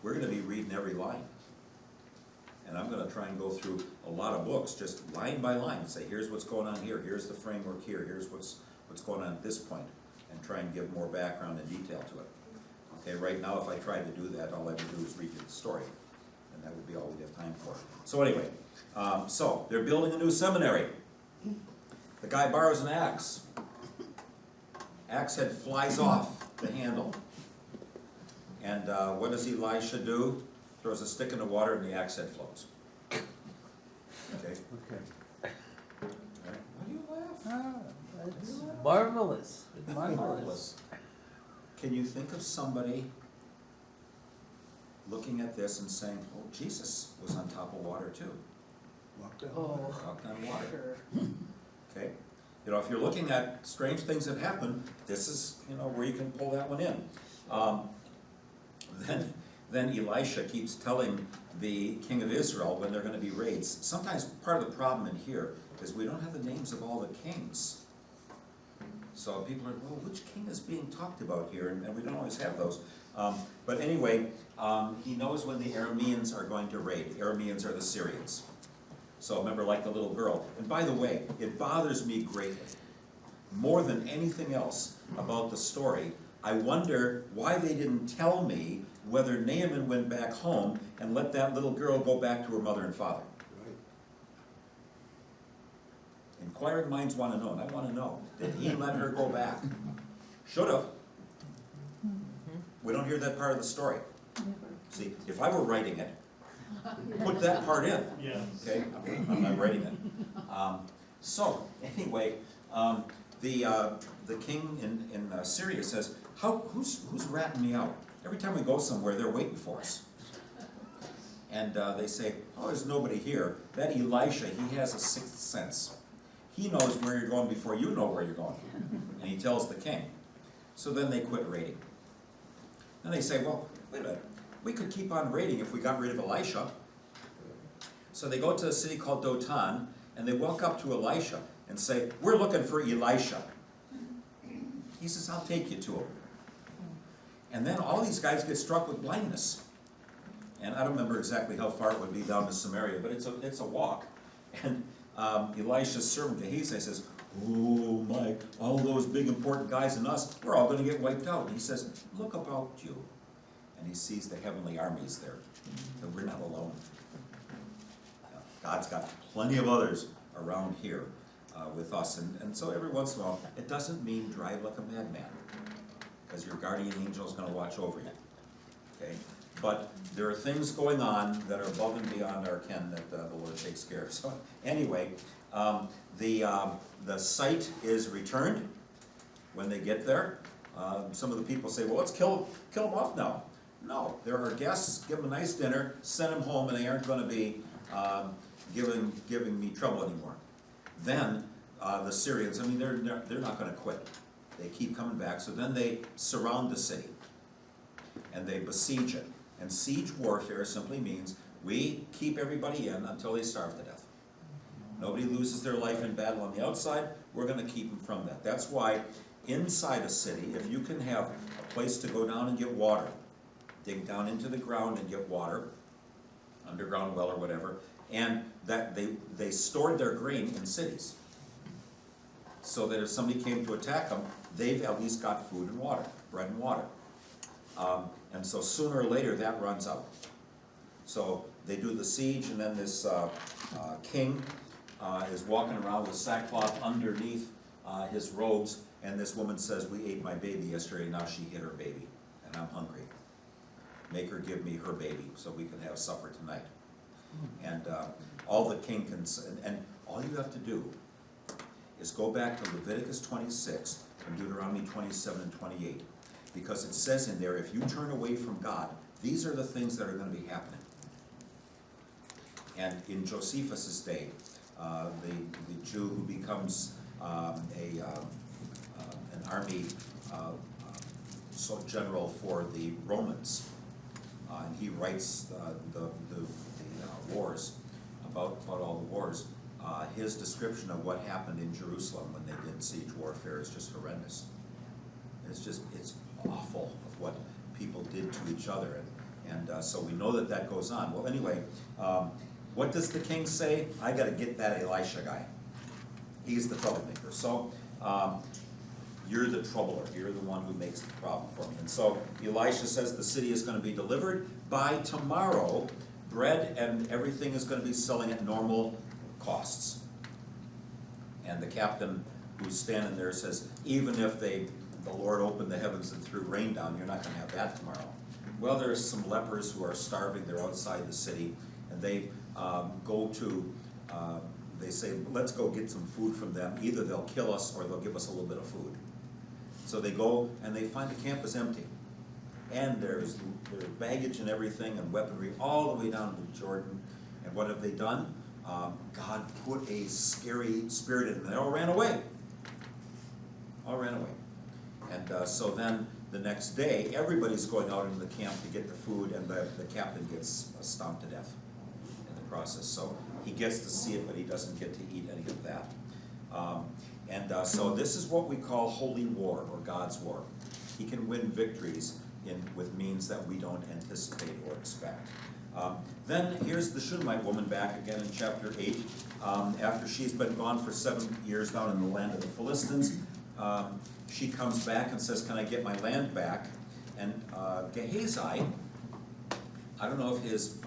we're going to be reading every line. And I'm going to try and go through a lot of books, just line by line, and say, here's what's going on here, here's the framework here, here's what's going on at this point, and try and give more background and detail to it. Okay, right now, if I tried to do that, all I would do is read you the story, and that would be all we'd have time for. So anyway, so they're building a new seminary. The guy borrows an axe. Axe head flies off the handle. And what does Elisha do? Throws a stick in the water and the axe head floats. Okay? Okay. All right. Why do you laugh? Ah, that's marvelous, marvelous. Can you think of somebody looking at this and saying, oh, Jesus was on top of water too? Oh, Walked on water. sure. Okay? You know, if you're looking at strange things that happen, this is, you know, where you can pull that one in. Then Elisha keeps telling the king of Israel when they're gonna be raids. Sometimes part of the problem in here is we don't have the names of all the kings. So people are, well, which king is being talked about here? And we don't always have those. But anyway, he knows when the Arameans are going to raid. Arameans are the Syrians. So remember, like the little girl. And by the way, it bothers me greatly, more than anything else about the story. I wonder why they didn't tell me whether Naaman went back home and let that little girl go back to her mother and father. Inquiring minds want to know, and I want to know. Did he let her go back? Should have. We don't hear that part of the story. See, if I were writing it, put that part in. Yeah. Okay, I'm not writing it. So anyway, the king in Syria says, who's ratting me out? Every time we go somewhere, they're waiting for us. And they say, oh, there's nobody here. That Elisha, he has a sixth sense. He knows where you're going before you know where you're going. And he tells the king. So then they quit raiding. Then they say, well, wait a minute, we could keep on raiding if we got rid of Elisha. So they go to a city called Dothan, and they walk up to Elisha and say, we're looking for Elisha. He says, I'll take you to him. And then all these guys get struck with blindness. And I don't remember exactly how far it would be down to Samaria, but it's a walk. And Elisha's servant Gehazi says, oh my, all those big important guys and us, we're all going to get wiped out. And he says, look about you. And he sees the heavenly armies there. And we're not alone. God's got plenty of others around here with us. And so every once in a while, it doesn't mean drive like a madman, because your guardian angel is going to watch over you. Okay? But there are things going on that are above and beyond our ken that the Lord takes care of. So anyway, the site is returned when they get there. Some of the people say, well, let's kill them off now. No, they're our guests, give them a nice dinner, send them home, and they aren't going to be giving me trouble anymore. Then the Syrians, I mean, they're not going to quit. They keep coming back. So then they surround the city and they besiege it. And siege warfare simply means we keep everybody in until they starve to death. Nobody loses their life in battle on the outside. We're going to keep them from that. That's why inside a city, if you can have a place to go down and get water, dig down into the ground and get water, underground well or whatever, and that they stored their grain in cities, so that if somebody came to attack them, they've at least got food and water, bread and water. And so sooner or later that runs out. So they do the siege, and then this king is walking around with sackcloth underneath his robes, and this woman says, we ate my baby yesterday, now she hit her baby, and I'm hungry. Make her give me her baby so we can have supper tonight. And all the king can say, and all you have to do is go back to Leviticus 26 and Deuteronomy 27 and 28. Because it says in there, if you turn away from God, these are the things that are going to be happening. And in Josephus' day, the Jew who becomes an army general for the Romans, and he writes the wars, about all the wars. His description of what happened in Jerusalem when they did siege warfare is just horrendous. It's awful of what people did to each other, and so we know that goes on. Well, anyway, what does the king say? I got to get that Elisha guy. He's the troublemaker. So you're the troubler. You're the one who makes the problem for me. And so Elisha says the city is going to be delivered by tomorrow. Bread and everything is going to be selling at normal costs. And the captain who's standing there says, even if the Lord opened the heavens and threw rain down, you're not gonna have that tomorrow. Well, there's some lepers who are starving, they're outside the city, and they go to, they say, let's go get some food from them. Either they'll kill us or they'll give us a little bit of food. So they go and they find the camp is empty. And there's baggage and everything and weaponry all the way down to Jordan. And what have they done? God put a scary spirit in them. They all ran away. All ran away. And so then the next day, everybody's going out into the camp to get the food, and the captain gets stomped to death in the process. So he gets to see it, but he doesn't get to eat any of that. So this is what we call holy war, or God's war. He can win victories with means that we don't anticipate or expect. Then here's the Shunammite woman back again in chapter 8. After she's been gone for 7 years down in the land of the Philistines, she comes back and says, can I get my land back? And Gehazi, I don't know if his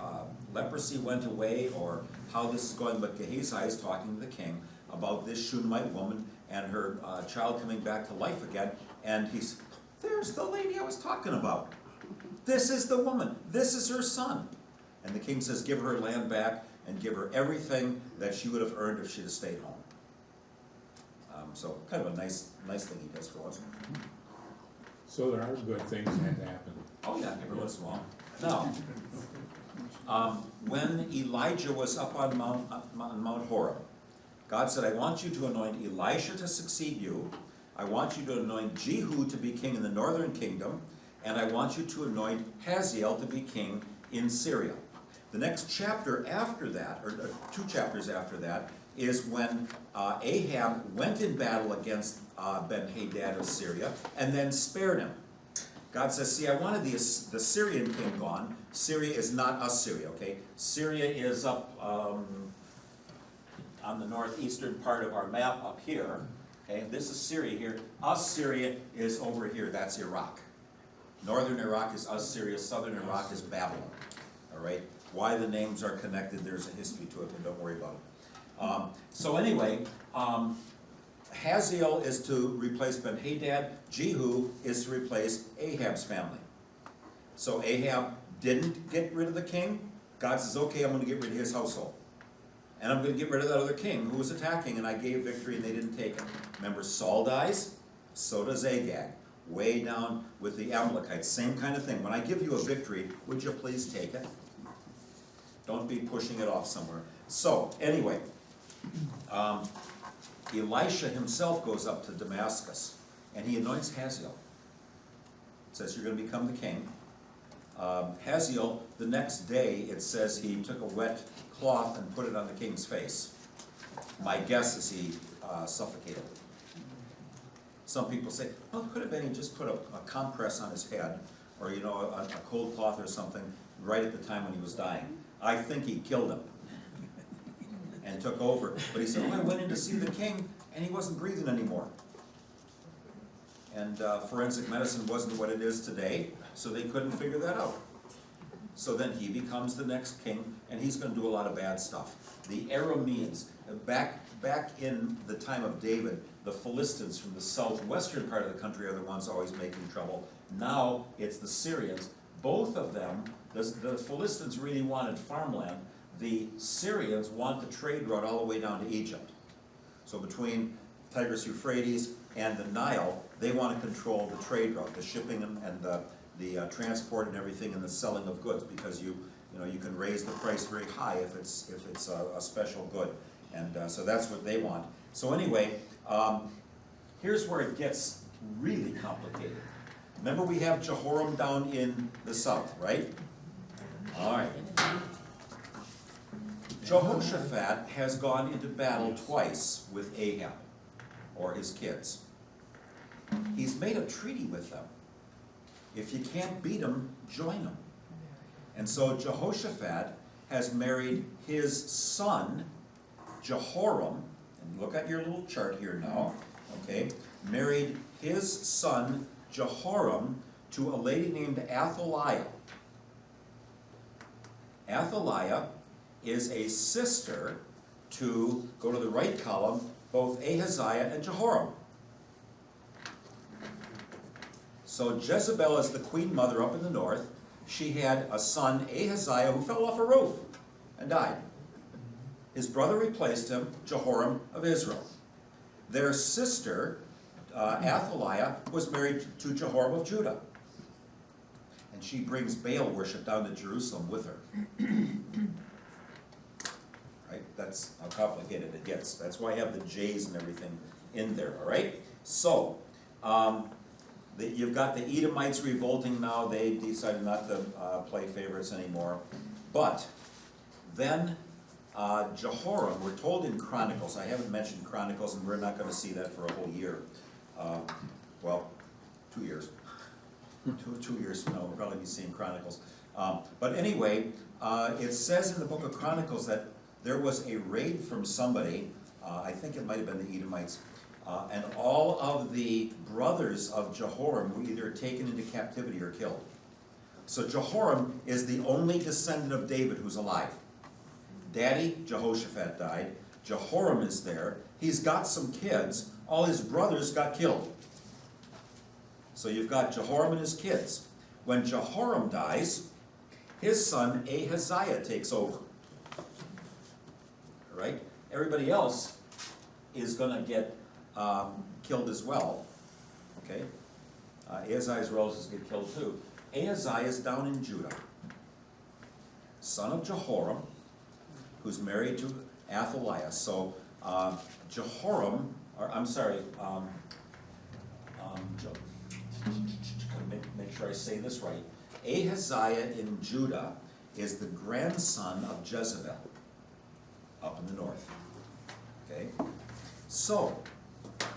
leprosy went away or how this is going, but Gehazi is talking to the king about this Shunammite woman and her child coming back to life again. And he's, there's the lady I was talking about. This is the woman. This is her son. And the king says, give her land back and give her everything that she would have earned if she'd have stayed home. So kind of a nice thing he does for us. So there are good things that happen. Oh yeah, every once in a while. Now, when Elijah was up on Mount Horeb, God said, I want you to anoint Elisha to succeed you. I want you to anoint Jehu to be king in the northern kingdom. And I want you to anoint Hazael to be king in Syria. The next chapter after that, or 2 chapters after that, is when Ahab went in battle against Ben-Hadad of Syria and then spared him. God says, see, I wanted the Syrian king gone. Syria is not Assyria, okay? Syria is up on the northeastern part of our map up here. Okay, this is Syria here. Assyria is over here, that's Iraq. Northern Iraq is Assyria, southern Iraq is Babylon. All right? Why the names are connected, there's a history to it, but don't worry about it. So anyway, Hazael is to replace Ben-Hadad. Jehu is to replace Ahab's family. So Ahab didn't get rid of the king. God says, okay, I'm going to get rid of his household. And I'm going to get rid of that other king who was attacking, and I gave victory and they didn't take it. Remember, Saul dies, so does Agag. Way down with the Amalekites, same kind of thing. When I give you a victory, would you please take it? Don't be pushing it off somewhere. So, anyway, Elisha himself goes up to Damascus, and he anoints Hazael. Says, you're going to become the king. Hazael, the next day, it says he took a wet cloth and put it on the king's face. My guess is he suffocated. Some people say, well, it could have been he just put a compress on his head, or you know, a cold cloth or something, right at the time when he was dying. I think he killed him and took over. But he said, oh, I went in to see the king, and he wasn't breathing anymore. And forensic medicine wasn't what it is today, so they couldn't figure that out. So then he becomes the next king, and he's going to do a lot of bad stuff. The Arameans, back in the time of David, the Philistines from the southwestern part of the country are the ones always making trouble. Now it's the Syrians. Both of them, the Philistines really wanted farmland. The Syrians want the trade route all the way down to Egypt. So between Tigris Euphrates and the Nile, they want to control the trade route, the shipping and the transport and everything, and the selling of goods, because you can raise the price very high if it's a special good, and so that's what they want. So anyway, here's where it gets really complicated. Remember, we have Jehoram down in the south, right? All right. Jehoshaphat has gone into battle twice with Ahab, or his kids. He's made a treaty with them. If you can't beat them, join them. And so Jehoshaphat has married his son, Jehoram, and look at your little chart here now, okay? Married his son, Jehoram, to a lady named Athaliah. Athaliah is a sister to, go to the right column, both Ahaziah and Jehoram. So Jezebel is the queen mother up in the north. She had a son, Ahaziah, who fell off a roof and died. His brother replaced him, Jehoram of Israel. Their sister, Athaliah, was married to Jehoram of Judah. And she brings Baal worship down to Jerusalem with her. Right? That's how complicated it gets. That's why I have the J's and everything in there, all right? So, you've got the Edomites revolting now. They decided not to play favorites anymore. But then Jehoram, we're told in Chronicles, I haven't mentioned Chronicles, and we're not going to see that for a whole year. Well, 2 years. 2 years from now, we'll probably be seeing Chronicles. But anyway, it says in the book of Chronicles that there was a raid from somebody, I think it might have been the Edomites, and all of the brothers of Jehoram were either taken into captivity or killed. So Jehoram is the only descendant of David who's alive. Daddy, Jehoshaphat, died. Jehoram is there. He's got some kids. All his brothers got killed. So you've got Jehoram and his kids. When Jehoram dies, his son Ahaziah takes over. Right? Everybody else is going to get killed as well. Okay? Ahaziah's relatives get killed too. Ahaziah is down in Judah, son of Jehoram, who's married to Athaliah. So Jehoram, or I'm sorry, make sure I say this right. Ahaziah in Judah is the grandson of Jezebel up in the north. Okay? So,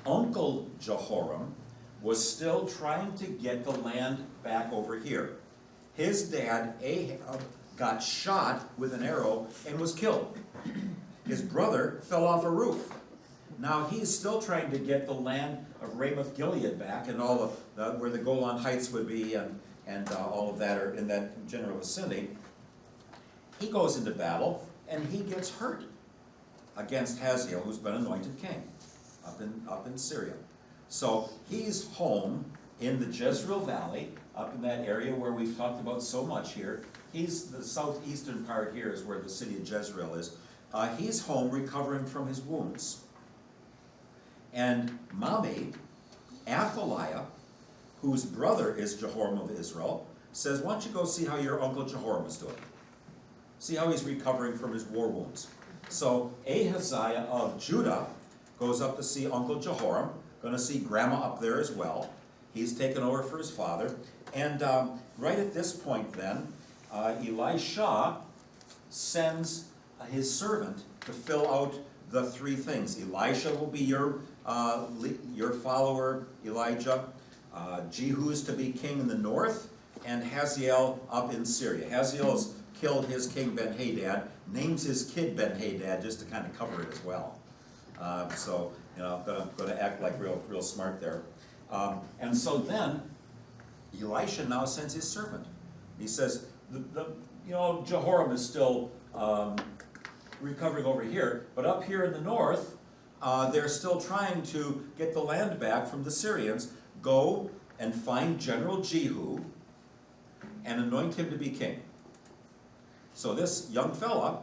Uncle Jehoram was still trying to get the land back over here. His dad, Ahab, got shot with an arrow and was killed. His brother fell off a roof. Now he's still trying to get the land of Ramoth Gilead back and all of where the Golan Heights would be and all of that are in that general vicinity. He goes into battle and he gets hurt against Hazael, who's been anointed king up in Syria. So he's home in the Jezreel Valley, up in that area where we've talked about so much here. He's the southeastern part here is where the city of Jezreel is. He's home recovering from his wounds. And mommy, Athaliah, whose brother is Jehoram of Israel, says, why don't you go see how your uncle Jehoram is doing? See how he's recovering from his war wounds. So Ahaziah of Judah goes up to see Uncle Jehoram, going to see Grandma up there as well. He's taken over for his father. And right at this point then, Elisha sends his servant to fill out the three things. Elisha will be your follower, Elijah. Jehu is to be king in the north, and Hazael up in Syria. Hazael's killed his king Ben-Hadad, names his kid Ben-Hadad just to kind of cover it as well. So, you know, I'm going to act like real smart there. And so then, Elisha now sends his servant. He says, Jehoram is still recovering over here, but up here in the north, they're still trying to get the land back from the Syrians. Go and find General Jehu and anoint him to be king. So this young fella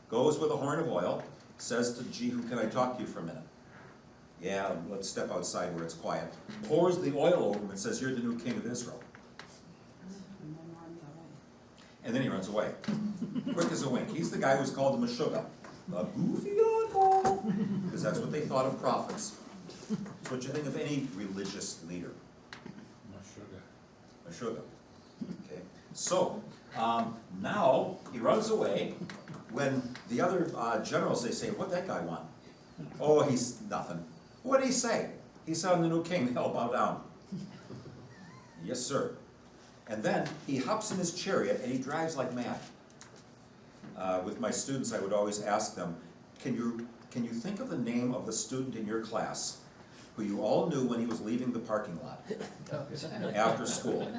goes with a horn of oil, says to Jehu, can I talk to you for a minute? Yeah, let's step outside where it's quiet. Pours the oil over him and says, you're the new king of Israel. And then he runs away. Quick as a wink. He's the guy who's called the Meshuggah. The goofy oddball. Because that's what they thought of prophets. That's what you think of any religious leader. Meshuggah. Okay. So, now he runs away. When the other generals, they say, what'd that guy want? Oh, he's nothing. What did he say? He said, I'm the new king. They'll bow down. Yes, sir. And then he hops in his chariot and he drives like mad. With my students, I would always ask them, can you think of the name of the student in your class who you all knew when he was leaving the parking lot after school?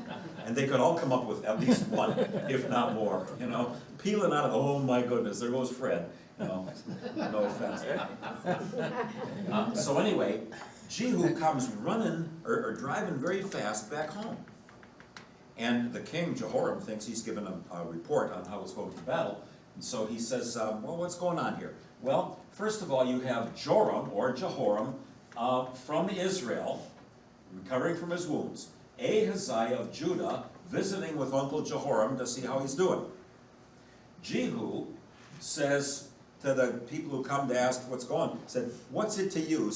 And they could all come up with at least one, if not more, peeling out of, oh my goodness, there goes Fred. No, no offense. So anyway, Jehu comes running or driving very fast back home. And the king, Jehoram, thinks he's given a report on how it's going to battle. And so he says, well, what's going on here? Well, first of all, you have Joram, or Jehoram, from Israel, recovering from his wounds. Ahaziah of Judah, visiting with Uncle Jehoram to see how he's doing. Jehu says to the people who come to ask what's going on, said, what's it to you,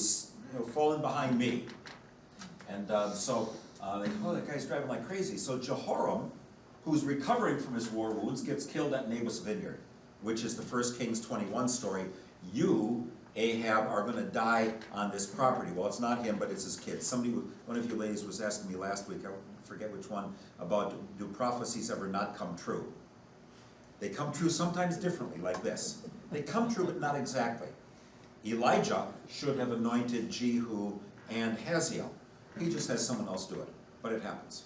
falling behind me? And so they go, oh, that guy's driving like crazy. So Jehoram, who's recovering from his war wounds, gets killed at Naboth's vineyard, which is the 1 Kings 21 story. You, Ahab, are going to die on this property. Well, it's not him, but it's his kids. One of you ladies was asking me last week, I forget which one, about do prophecies ever not come true? They come true sometimes differently, like this. They come true, but not exactly. Elijah should have anointed Jehu and Hazael. He just has someone else do it, but it happens.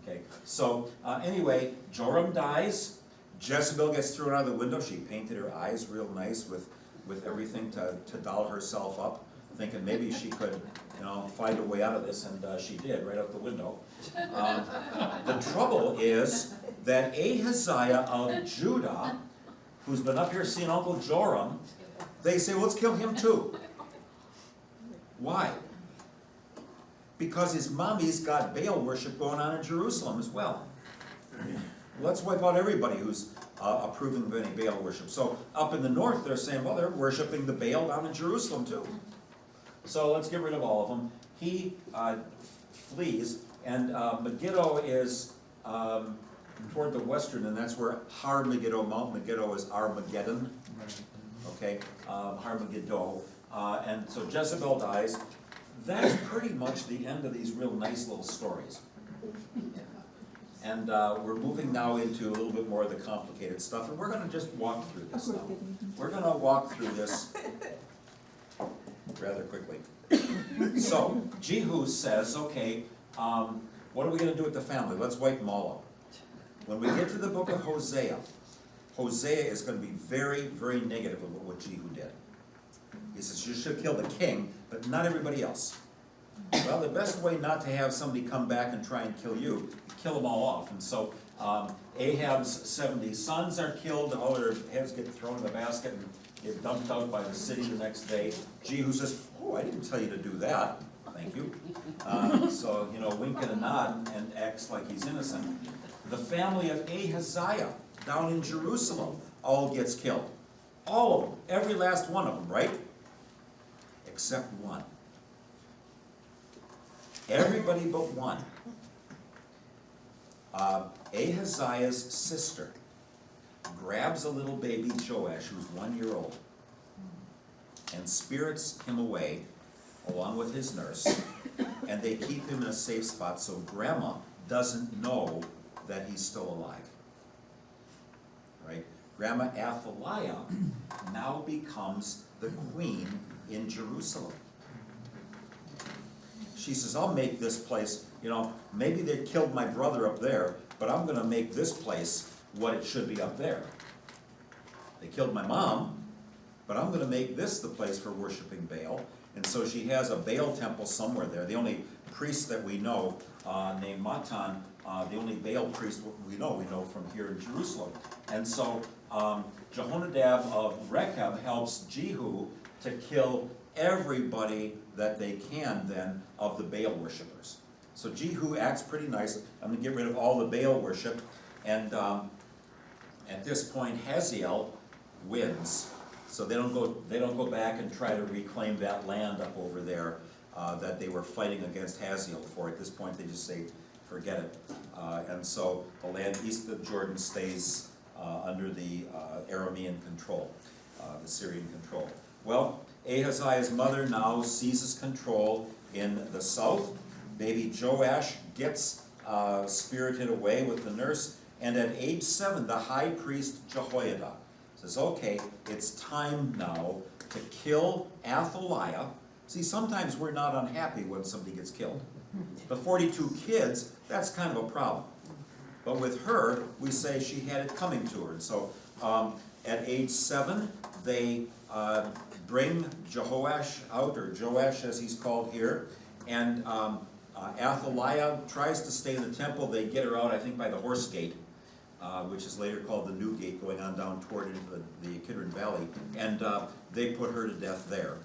Okay, so anyway, Joram dies. Jezebel gets thrown out of the window. She painted her eyes real nice with everything to doll herself up, thinking maybe she could, find a way out of this, and she did, right out the window. The trouble is that Ahaziah of Judah, who's been up here seeing Uncle Joram, they say, well, let's kill him too. Why? Because his mommy's got Baal worship going on in Jerusalem as well. Let's wipe out everybody who's approving of any Baal worship. So up in the north, they're saying, well, they're worshiping the Baal down in Jerusalem too. So let's get rid of all of them. He flees, and Megiddo is toward the western, and that's where Har Megiddo, Mount Megiddo is Armageddon. Okay, Har Megiddo. And so Jezebel dies. That's pretty much the end of these real nice little stories. And we're moving now into a little bit more of the complicated stuff, and we're going to just walk through this now. We're going to walk through this rather quickly. So, Jehu says, okay, what are we going to do with the family? Let's wipe them all out. When we get to the book of Hosea, Hosea is going to be very, very negative about what Jehu did. He says, you should kill the king, but not everybody else. Well, the best way not to have somebody come back and try and kill you, kill them all off. And so Ahab's 70 sons are killed, all their heads get thrown in the basket and get dumped out by the city the next day. Jehu says, oh, I didn't tell you to do that. Thank you. So, wink and a nod and acts like he's innocent. The family of Ahaziah down in Jerusalem all gets killed. All of them, every last one of them, right? Except one. Everybody but one. Ahaziah's sister grabs a little baby Joash, who's 1 year old, and spirits him away along with his nurse, and they keep him in a safe spot so grandma doesn't know that he's still alive. Right? Grandma Athaliah now becomes the queen in Jerusalem. She says, I'll make this place, maybe they killed my brother up there, but I'm going to make this place what it should be up there. They killed my mom, but I'm going to make this the place for worshiping Baal. And so she has a Baal temple somewhere there. The only priest that we know named Matan, the only Baal priest we know from here in Jerusalem. And so Jehonadab of Rechab helps Jehu to kill everybody that they can then of the Baal worshippers. So Jehu acts pretty nice. I'm going to get rid of all the Baal worship. And at this point, Hazael wins. So they don't go back and try to reclaim that land up over there that they were fighting against Hazael for. At this point, they just say, forget it. And so the land east of Jordan stays under the Aramean control, the Syrian control. Well, Ahaziah's mother now seizes control in the south. Baby Joash gets spirited away with the nurse, and at age 7, the high priest Jehoiada says, okay, it's time now to kill Athaliah. See, sometimes we're not unhappy when somebody gets killed. The 42 kids, that's kind of a problem. But with her, we say she had it coming to her. And so at age 7, they bring Jehoash out, or Joash as he's called here, and Athaliah tries to stay in the temple. They get her out, I think, by the Horse Gate, which is later called the New Gate, going on down toward into the Kidron Valley, and they put her to death there,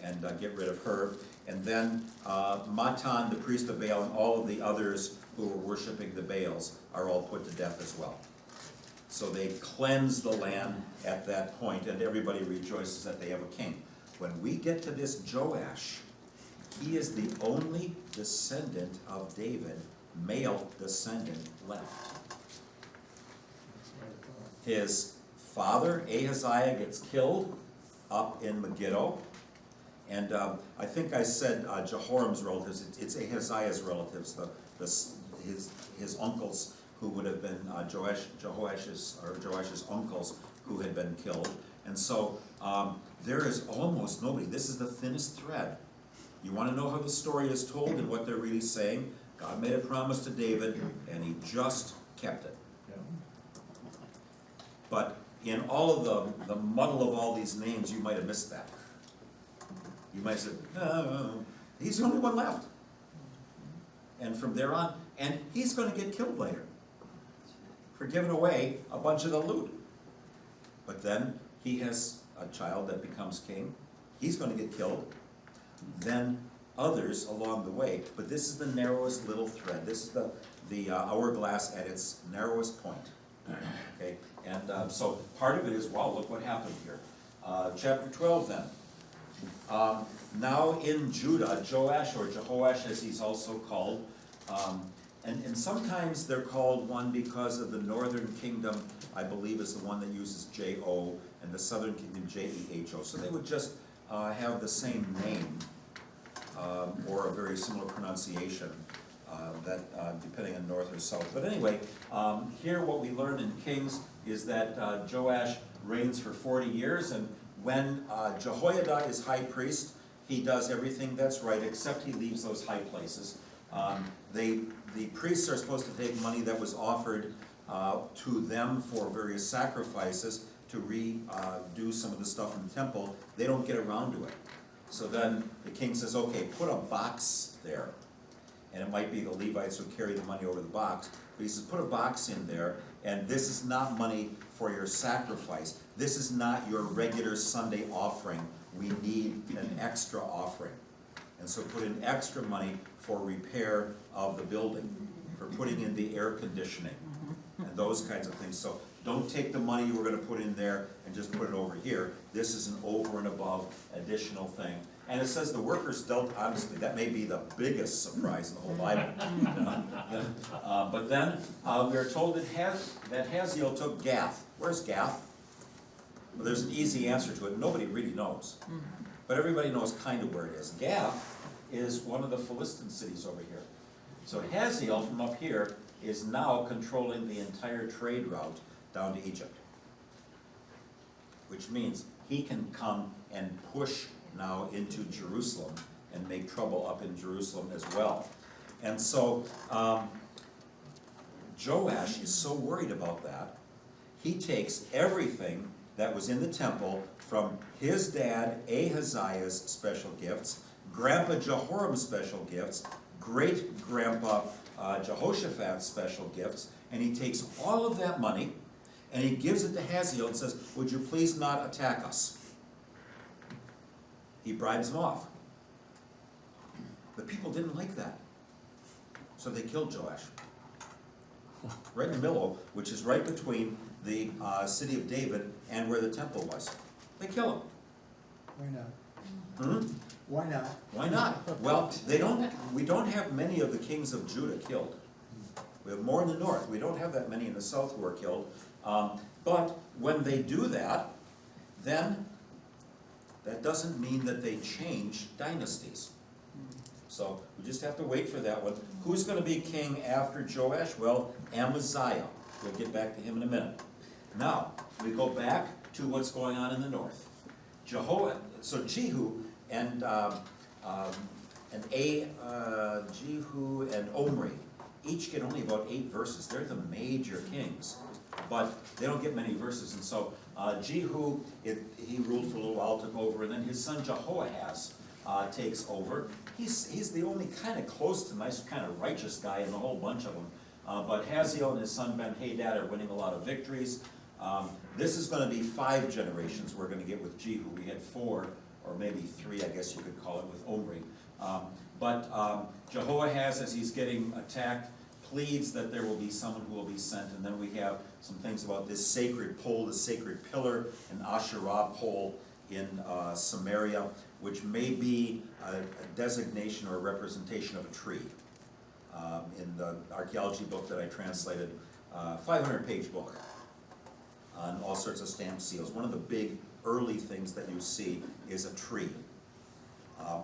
and get rid of her. And then Matan, the priest of Baal, and all of the others who were worshiping the Baals are all put to death as well. So they cleanse the land at that point, and everybody rejoices that they have a king. When we get to this Joash, he is the only descendant of David, male descendant left. His father, Ahaziah, gets killed up in Megiddo. And I think I said Jehoram's relatives. It's Ahaziah's relatives, his uncles, who would have been Joash's uncles, who had been killed. And so there is almost nobody. This is the thinnest thread. You want to know how the story is told and what they're really saying? God made a promise to David, and he just kept it. But in all of the muddle of all these names, you might have missed that. You might have said, no, he's the only one left. And from there on, and he's going to get killed later for giving away a bunch of the loot. But then he has a child that becomes king. He's going to get killed. Then others along the way. But this is the narrowest little thread. This is the hourglass at its narrowest point. Okay, and so part of it is, wow, look what happened here. Chapter 12 then. Now in Judah, Joash, or Jehoash as he's also called, and sometimes they're called one because of the northern kingdom, I believe, is the one that uses J-O, and the southern kingdom J-E-H-O. So they would just have the same name, or a very similar pronunciation, depending on north or south. But anyway, here what we learn in Kings is that Joash reigns for 40 years, and when Jehoiada is high priest, he does everything that's right, except he leaves those high places. The priests are supposed to take money that was offered to them for various sacrifices to redo some of the stuff in the temple. They don't get around to it. So then the king says, okay, put a box there. And it might be the Levites who carry the money over the box. But he says, put a box in there, and this is not money for your sacrifice. This is not your regular Sunday offering. We need an extra offering. And so put in extra money for repair of the building, for putting in the air conditioning, and those kinds of things. So don't take the money you were going to put in there and just put it over here. This is an over and above additional thing. And it says the workers dealt honestly. That may be the biggest surprise in the whole Bible. But then we are told that Hazael took Gath. Where's Gath? Well, there's an easy answer to it. Nobody really knows. But everybody knows kind of where it is. Gath is one of the Philistine cities over here. So Hazael from up here is now controlling the entire trade route down to Egypt. Which means he can come and push now into Jerusalem and make trouble up in Jerusalem as well. And so Joash is so worried about that, he takes everything that was in the temple from his dad Ahaziah's special gifts, Grandpa Jehoram's special gifts, great-grandpa Jehoshaphat's special gifts, and he takes all of that money and he gives it to Hazael and says, would you please not attack us? He bribes him off. The people didn't like that. So they killed Joash. Right in the middle, which is right between the city of David and where the temple was. They kill him. Why not? Hmm? Why not? Why not? Well, we don't have many of the kings of Judah killed. We have more in the north. We don't have that many in the south who are killed. But when they do that, then that doesn't mean that they change dynasties. So we just have to wait for that one. Who's going to be king after Joash? Well, Amaziah. We'll get back to him in a minute. Now, we go back to what's going on in the north. So Jehu and Jehu and Omri each get only about 8 verses. They're the major kings. but they don't get many verses. And so Jehu, he ruled for a little while, took over, and then his son Jehoahaz takes over. He's the only kind of close to nice, kind of righteous guy in the whole bunch of them. But Hazael and his son Ben-Hadad are winning a lot of victories. This is going to be 5 generations we're going to get with Jehu. We had 4, or maybe 3, I guess you could call it, with Omri. But Jehoahaz, as he's getting attacked, pleads that there will be someone who will be sent. And then we have some things about this sacred pole, the sacred pillar, an Asherah pole in Samaria, which may be a designation or a representation of a tree. In the archaeology book that I translated, 500-page book on all sorts of stamp seals. One of the big early things that you see is a tree.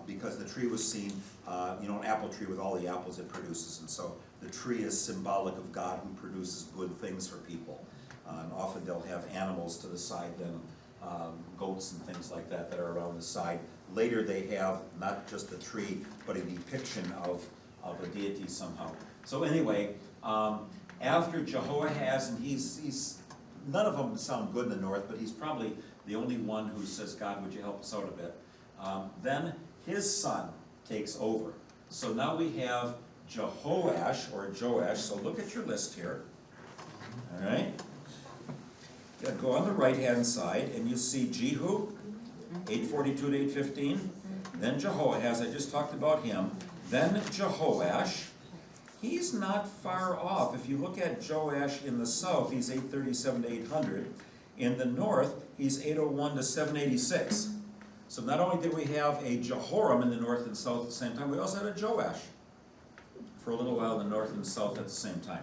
Because the tree was seen, an apple tree with all the apples it produces, and so the tree is symbolic of God who produces good things for people. And often they'll have animals to the side, then goats and things like that that are around the side. Later they have not just a tree, but a depiction of a deity somehow. So anyway, after Jehoahaz, and he's none of them sound good in the north, but he's probably the only one who says, God, would you help us out a bit? Then his son takes over. So now we have Jehoash, or Joash, so look at your list here, all right? Yeah, go on the right-hand side, and you see Jehu, 842 to 815, then Jehoahaz, I just talked about him, then Jehoash. He's not far off. If you look at Joash in the south, he's 837 to 800. In the north, he's 801 to 786. So not only did we have a Jehoram in the north and south at the same time, we also had a Joash for a little while in the north and south at the same time.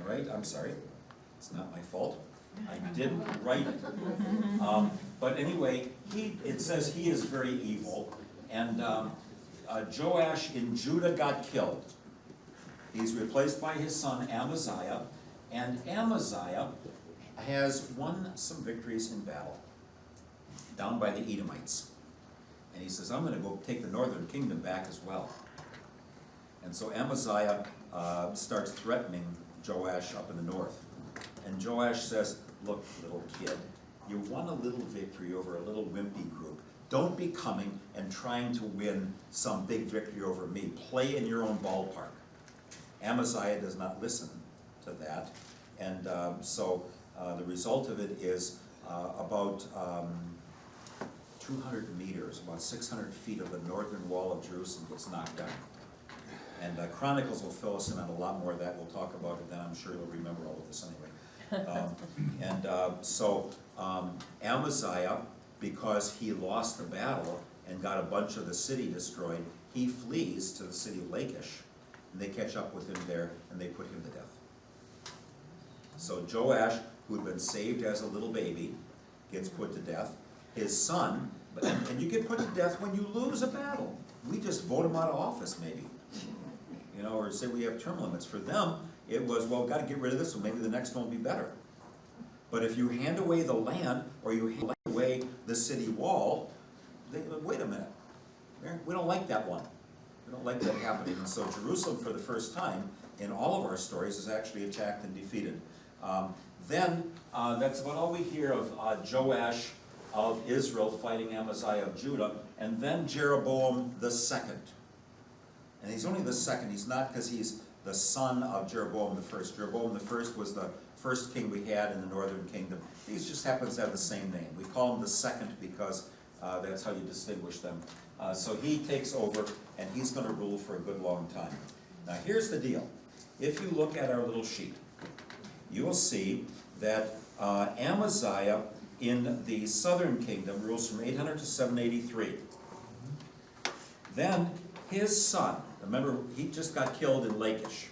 All right, I'm sorry. It's not my fault. I didn't write it. But anyway, it says he is very evil. And Joash in Judah got killed. He's replaced by his son Amaziah. And Amaziah has won some victories in battle down by the Edomites. And he says, I'm going to go take the northern kingdom back as well. And so Amaziah starts threatening Joash up in the north. And Joash says, look, little kid, you won a little victory over a little wimpy group. Don't be coming and trying to win some big victory over me. Play in your own ballpark. Amaziah does not listen to that. And so the result of it is about 200 meters, about 600 feet of the northern wall of Jerusalem gets knocked down. And Chronicles will fill us in on a lot more of that. We'll talk about it then. I'm sure you'll remember all of this anyway. So Amaziah, because he lost the battle and got a bunch of the city destroyed, he flees to the city of Lachish. And they catch up with him there, and they put him to death. So Joash, who had been saved as a little baby, gets put to death. His son, and you get put to death when you lose a battle. We just vote him out of office, maybe. Or say we have term limits. For them, it was, well, got to get rid of this one, maybe the next one will be better. But if you hand away the land, or you hand away the city wall, wait a minute, we don't like that one. We don't like that happening. And so Jerusalem, for the first time in all of our stories, is actually attacked and defeated. Then, that's about all we hear of Joash of Israel fighting Amaziah of Judah, and then Jeroboam the second. And he's only the second. He's not because he's the son of Jeroboam the first. Jeroboam the first was the first king we had in the northern kingdom. He just happens to have the same name. We call him the second because that's how you distinguish them. So he takes over, and he's going to rule for a good long time. Now here's the deal. If you look at our little sheet, you will see that Amaziah in the southern kingdom rules from 800 to 783. Then his son, remember he just got killed in Lachish.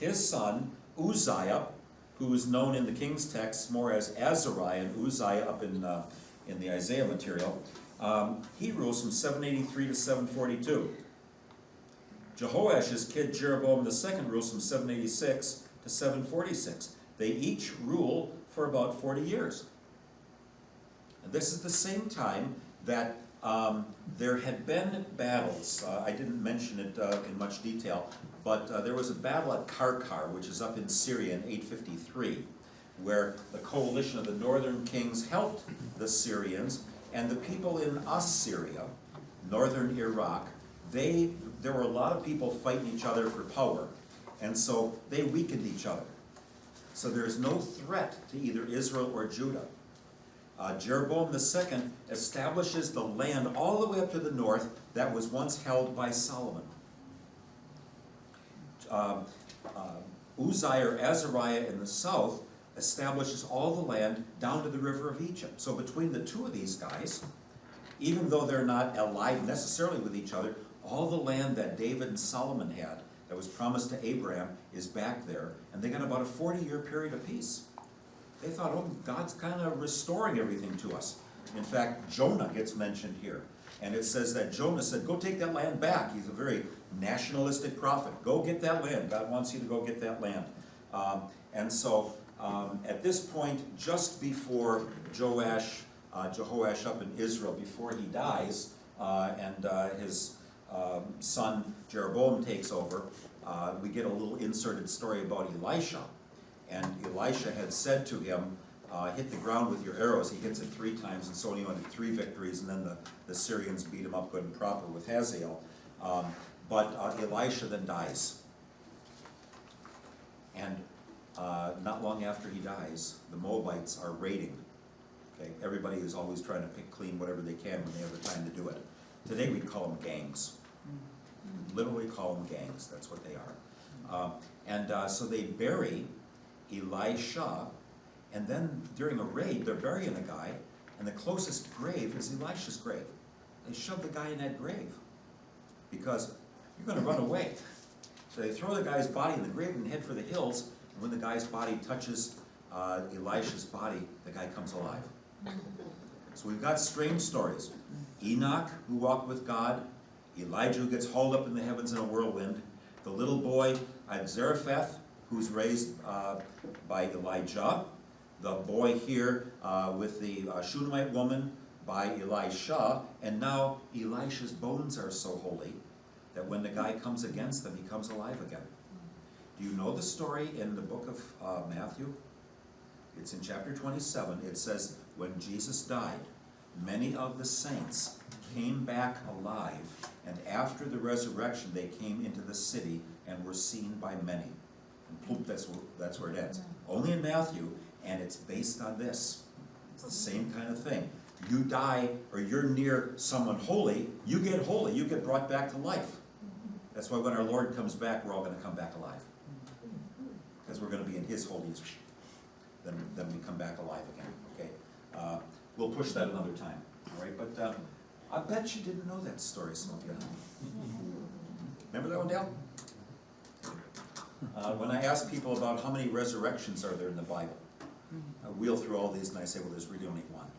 His son, Uzziah, who is known in the king's texts more as Azariah and Uzziah up in the Isaiah material, he rules from 783 to 742. Jehoash's kid Jeroboam II rules from 786 to 746. They each rule for about 40 years. And this is the same time that there had been battles. I didn't mention it in much detail, But there was a battle at Karkar, which is up in Syria in 853, where the coalition of the northern kings helped the Syrians, and the people in Assyria, northern Iraq, there were a lot of people fighting each other for power, and so they weakened each other. So there's no threat to either Israel or Judah. Jeroboam II establishes the land all the way up to the north that was once held by Solomon. Uzziah or Azariah in the south establishes all the land down to the river of Egypt. So between the two of these guys, even though they're not allied necessarily with each other, all the land that David and Solomon had that was promised to Abraham is back there, and they got about a 40-year period of peace. They thought, oh, God's kind of restoring everything to us. In fact, Jonah gets mentioned here, and it says that Jonah said, go take that land back. He's a very nationalistic prophet. Go get that land. God wants you to go get that land. And so at this point, just before Jehoash up in Israel, before he dies, and his son Jeroboam takes over, we get a little inserted story about Elisha. And Elisha had said to him, hit the ground with your arrows. He hits it 3 times, and so he wanted 3 victories, and then the Syrians beat him up good and proper with Hazael. But Elisha then dies. And not long after he dies, the Moabites are raiding. Okay? Everybody is always trying to pick clean whatever they can when they have the time to do it. Today we'd call them gangs. We'd literally call them gangs. That's what they are. So they bury Elisha, and then during a raid, they're burying a guy, and the closest grave is Elisha's grave. They shove the guy in that grave because you're going to run away. So they throw the guy's body in the grave and head for the hills, and when the guy's body touches Elisha's body, the guy comes alive. So we've got strange stories. Enoch, who walked with God, Elijah, who gets hauled up in the heavens in a whirlwind, the little boy at Zarephath, who's raised by Elijah, the boy here with the Shunammite woman by Elisha, and now Elisha's bones are so holy that when the guy comes against them, he comes alive again. Do you know the story in the book of Matthew? It's in chapter 27. It says, when Jesus died, many of the saints came back alive, and after the resurrection, they came into the city and were seen by many. And poof, that's where it ends. Only in Matthew, and it's based on this. It's the same kind of thing. You die, or you're near someone holy, you get holy, you get brought back to life. That's why when our Lord comes back, we're all going to come back alive. Because we're going to be in His holiest. Then we come back alive again. Okay? We'll push that another time. All right? But I bet you didn't know that story, Sylvia. Remember that one, Dale? When I ask people about how many resurrections are there in the Bible, I wheel through all these and I say, well, there's really only one.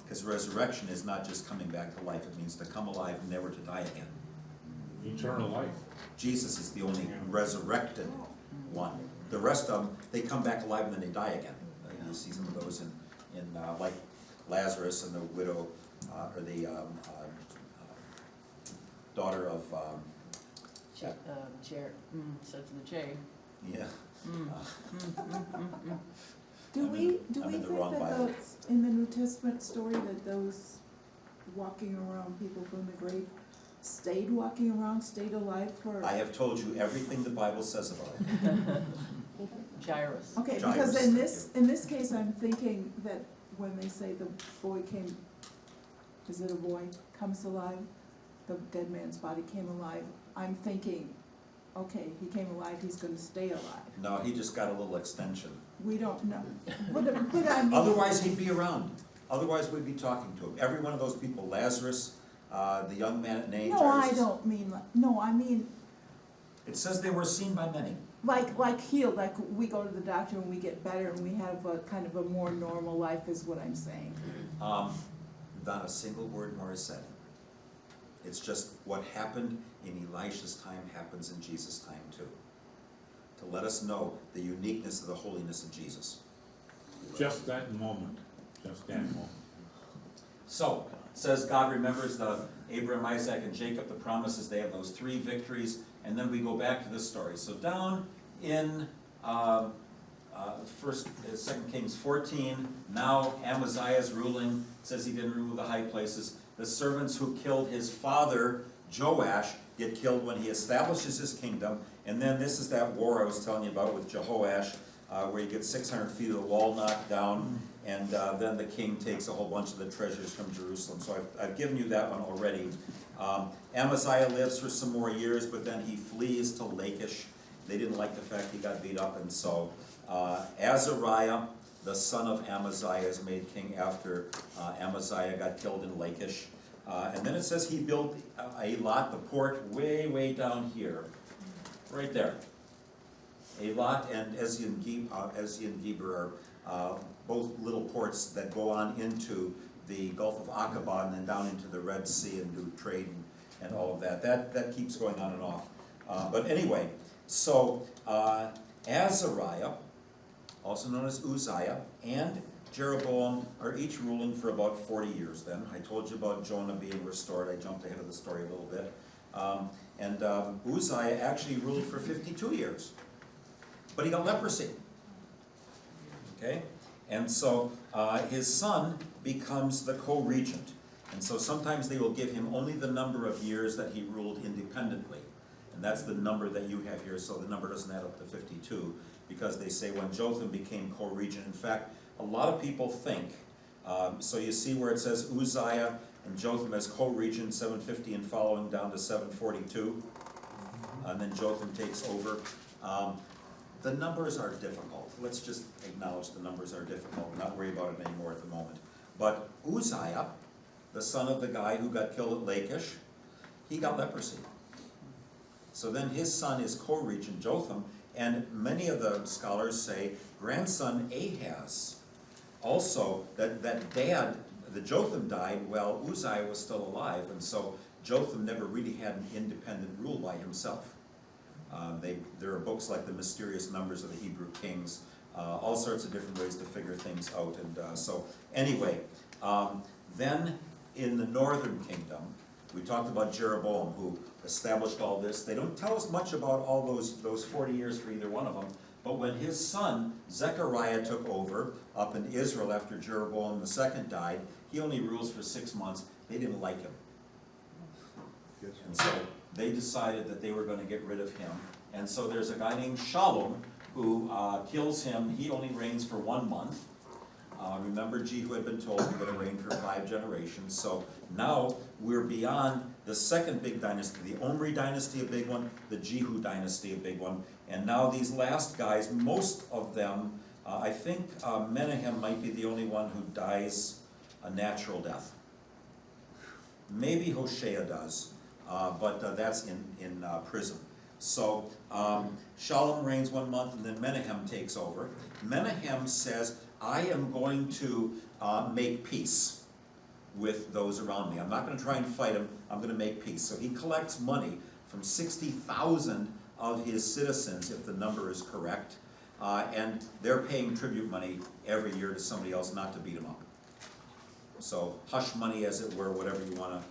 Because resurrection is not just coming back to life. It means to come alive and never to die again. Eternal life. Jesus is the only resurrected one. The rest of them, they come back alive and then they die again. You see some of those in like Lazarus and the widow, or the daughter of, Starts with a J. yeah. Do we I'm in think the wrong that Bible. those, in the New Testament story, that those walking around, people from the grave, stayed walking around, stayed alive for? I have told you everything the Bible says about it. Jairus. Okay, Jairus, because thank in this case, I'm thinking that when they say the boy came, is it a boy, comes alive, the dead man's body came alive, I'm thinking, okay, he came alive, he's gonna stay alive. No, he just got a little extension. We don't know. But I mean. Otherwise, he'd be around. Otherwise, we'd be talking to him. Every one of those people, Lazarus, the young man at Nain, No, I Jairus, don't mean, no, I mean, it says they were seen by many. like healed, like we go to the doctor and we get better and we have a kind of a more normal life is what I'm saying. Not a single word more is said. It's just what happened in Elisha's time happens in Jesus' time too. To let us know the uniqueness of the holiness of Jesus. Just that moment. Just that moment. So, says God remembers the Abraham, Isaac, and Jacob, the promises. They have those 3 victories, and then we go back to this story. So down in Second Kings 14, now Amaziah is ruling. It says he didn't rule the high places. The servants who killed his father Joash get killed when he establishes his kingdom. And then this is that war I was telling you about with Jehoash, where he gets 600 feet of the wall knocked down, and then the king takes a whole bunch of the treasures from Jerusalem. So I've given you that one already. Amaziah lives for some more years, but then he flees to Lachish. They didn't like the fact he got beat up, and so Azariah, the son of Amaziah, is made king after Amaziah got killed in Lachish. And then it says he built Eilat, the port, way down here, right there. Eilat and Ezion-Geber are both little ports that go on into the Gulf of Aqaba and then down into the Red Sea and do trade and all of that. That keeps going on and off. But anyway, so Azariah, also known as Uzziah, and Jeroboam are each ruling for about 40 years then. I told you about Jonah being restored. I jumped ahead of the story a little bit. Uzziah actually ruled for 52 years. But he got leprosy. Okay? And so his son becomes the co-regent. And so sometimes they will give him only the number of years that he ruled independently. And that's the number that you have here, so the number doesn't add up to 52, because they say when Jotham became co-regent. In fact, a lot of people think, so you see where it says Uzziah and Jotham as co-regent, 750 and following down to 742, and then Jotham takes over. The numbers are difficult. Let's just acknowledge the numbers are difficult, not worry about it anymore at the moment. But Uzziah, the son of the guy who got killed at Lachish, he got leprosy. So then his son is co-regent Jotham, and many of the scholars say grandson Ahaz. Also, that dad, the Jotham died while Uzziah was still alive, and so Jotham never really had an independent rule by himself. There are books like The Mysterious Numbers of the Hebrew Kings, all sorts of different ways to figure things out. And so anyway, then in the northern kingdom, we talked about Jeroboam, who established all this. They don't tell us much about all those 40 years for either one of them, but when his son Zechariah took over up in Israel after Jeroboam II died, he only rules for 6 months. They didn't like him. And so they decided that they were going to get rid of him. And so there's a guy named Shallum who kills him. He only reigns for 1 month. Remember, Jehu had been told we're going to reign for 5 generations. So now we're beyond the second big dynasty, the Omri dynasty, a big one, the Jehu dynasty, a big one. And now these last guys, most of them, I think Menahem might be the only one who dies a natural death. Maybe Hoshea does, but that's in prison. So Shallum reigns 1 month, and then Menahem takes over. Menahem says, I am going to make peace with those around me. I'm not going to try and fight them. I'm going to make peace. So he collects money from 60,000 of his citizens, if the number is correct, and they're paying tribute money every year to somebody else not to beat them up. So hush money, as it were, whatever you want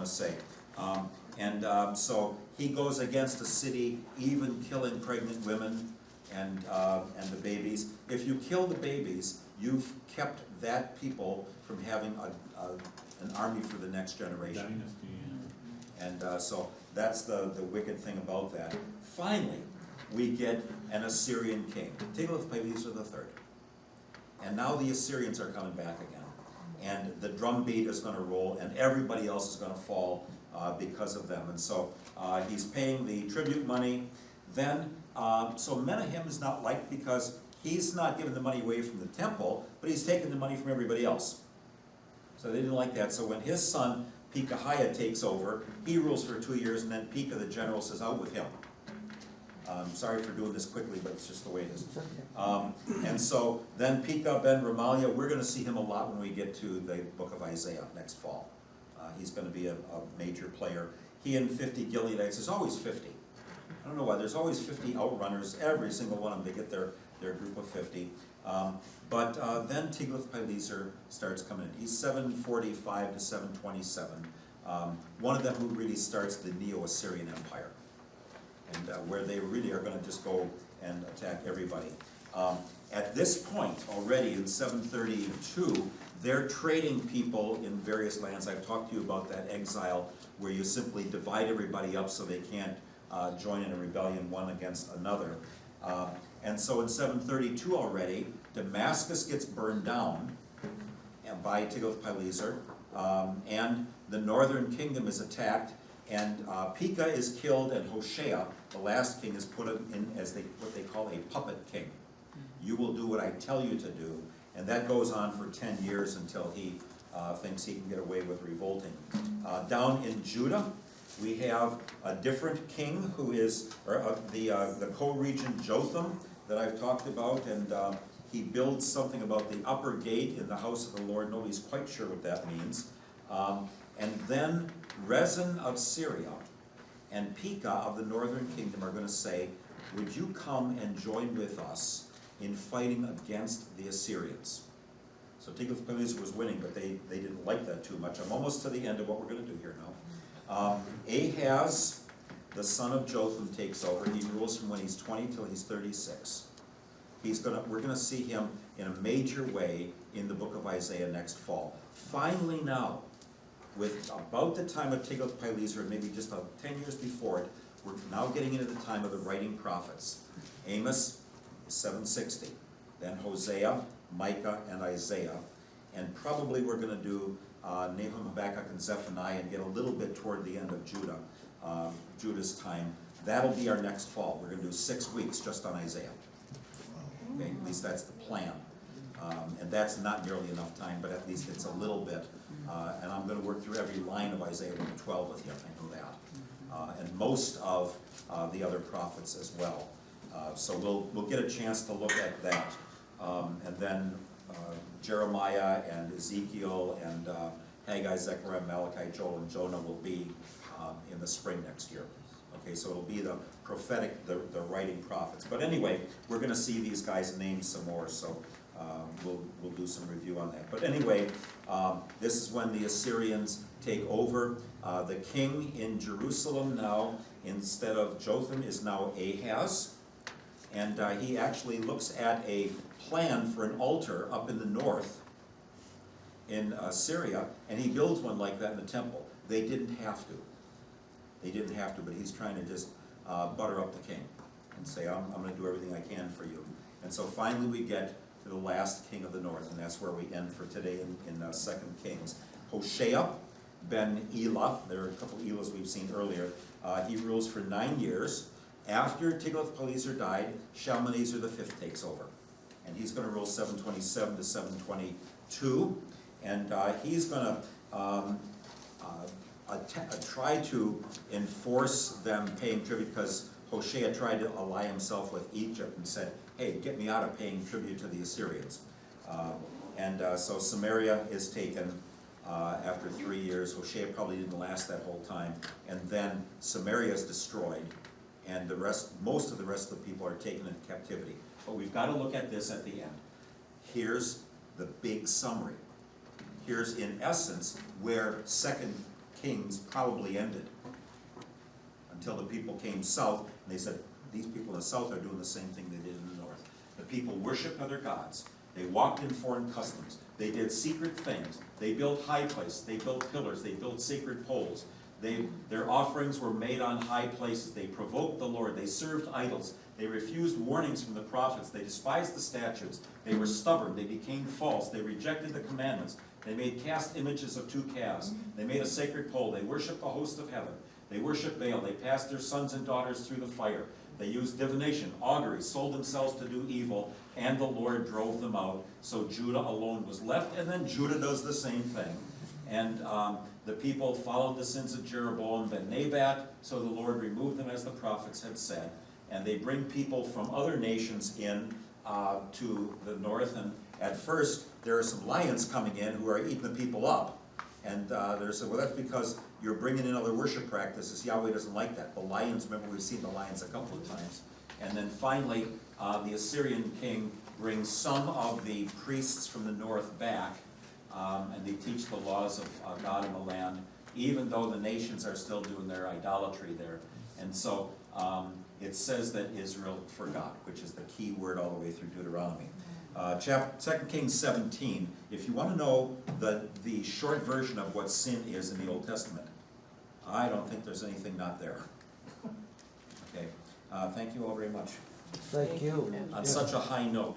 to say. So he goes against the city, even killing pregnant women and the babies. If you kill the babies, you've kept that people from having an army for the next generation. Dynasty, yeah. And so that's the wicked thing about that. Finally, we get an Assyrian king, Tiglath-Pileser III. And now the Assyrians are coming back again. And the drumbeat is going to roll, and everybody else is going to fall because of them. And so he's paying the tribute money. Then, so Menahem is not liked because he's not giving the money away from the temple, but he's taking the money from everybody else. So they didn't like that. So when his son Pekahiah takes over, he rules for 2 years, and then Pekah the general says, out with him. Sorry for doing this quickly, but it's just the way it is. And so then Pekah ben Remaliah, we're going to see him a lot when we get to the book of Isaiah next fall. He's going to be a major player. He and 50 Gileadites, there's always 50. I don't know why, there's always 50 outrunners, every single one of them, they get their group of 50. But then Tiglath-Pileser starts coming in. He's 745 to 727. One of them who really starts the Neo-Assyrian Empire, and where they really are going to just go and attack everybody. At this point, already in 732, they're trading people in various lands. I've talked to you about that exile, where you simply divide everybody up so they can't join in a rebellion one against another. And so in 732 already, Damascus gets burned down by Tiglath-Pileser, and the northern kingdom is attacked, and Pekah is killed, and Hoshea, the last king, is put in as what they call a puppet king. You will do what I tell you to do, and that goes on for 10 years until he thinks he can get away with revolting. Down in Judah, we have a different king who is the co-regent Jotham that I've talked about, and he builds something about the upper gate in the house of the Lord. Nobody's quite sure what that means. And then Rezin of Syria and Pekah of the northern kingdom are going to say, would you come and join with us in fighting against the Assyrians? So Tiglath-Pileser was winning, but they didn't like that too much. I'm almost to the end of what we're going to do here now. Ahaz, the son of Jotham, takes over. He rules from when he's 20 till he's 36. We're going to see him in a major way in the book of Isaiah next fall. Finally now, with about the time of Tiglath-Pileser, maybe just 10 years before it, we're now getting into the time of the writing prophets. Amos is 760, then Hosea, Micah, and Isaiah, and probably we're going to do Nahum, Habakkuk, and Zephaniah, and get a little bit toward the end of Judah's time. That'll be our next fall. We're going to do 6 weeks just on Isaiah. Okay, at least that's the plan. And that's not nearly enough time, but at least it's a little bit. And I'm going to work through every line of Isaiah 12 with you, I know that. And most of the other prophets as well. So we'll get a chance to look at that. And then Jeremiah and Ezekiel and Haggai, Zechariah, Malachi, Joel, and Jonah will be in the spring next year. Okay, so it'll be the prophetic, the writing prophets. But anyway, we're going to see these guys named some more, so we'll do some review on that. But anyway, this is when the Assyrians take over. The king in Jerusalem now, instead of Jotham, is now Ahaz. And he actually looks at a plan for an altar up in the north in Syria, and he builds one like that in the temple. They didn't have to. They didn't have to, but he's trying to just butter up the king and say, I'm going to do everything I can for you. And so finally we get to the last king of the north, and that's where we end for today in 2 Kings. Hoshea ben Elah, there are a couple Elahs we've seen earlier, he rules for 9 years. After Tiglath-Pileser died, Shalmaneser V takes over. And he's going to rule 727 to 722. And he's going to try to enforce them paying tribute, because Hoshea tried to ally himself with Egypt and said, hey, get me out of paying tribute to the Assyrians. So Samaria is taken after 3 years. Hoshea probably didn't last that whole time. And then Samaria is destroyed, and most of the rest of the people are taken into captivity. But we've got to look at this at the end. Here's the big summary. Here's, in essence, where 2 Kings probably ended, until the people came south, and they said, these people in the south are doing the same thing they did in the north. The people worshiped other gods. They walked in foreign customs. They did secret things. They built high places. They built pillars. They built sacred poles. Their offerings were made on high places. They provoked the Lord. They served idols. They refused warnings from the prophets. They despised the statutes. They were stubborn. They became false. They rejected the commandments. They made cast images of 2 calves. They made a sacred pole. They worshiped the host of heaven. They worshiped Baal. They passed their sons and daughters through the fire. They used divination, augury, sold themselves to do evil, and the Lord drove them out. So Judah alone was left, and then Judah does the same thing. And the people followed the sins of Jeroboam ben Nebat, so the Lord removed them as the prophets had said. And they bring people from other nations in to the north, and at first there are some lions coming in who are eating the people up. And they're saying, well, that's because you're bringing in other worship practices. Yahweh doesn't like that. The lions, remember, we've seen the lions a couple of times. And then finally, the Assyrian king bring some of the priests from the north back, and they teach the laws of God in the land, even though the nations are still doing their idolatry there. And so it says that Israel forgot, which is the key word all the way through Deuteronomy. 2 Kings 17, if you want to know the short version of what sin is in the Old Testament, I don't think there's anything not there. Okay, thank you all very much. Thank you. On such a high note.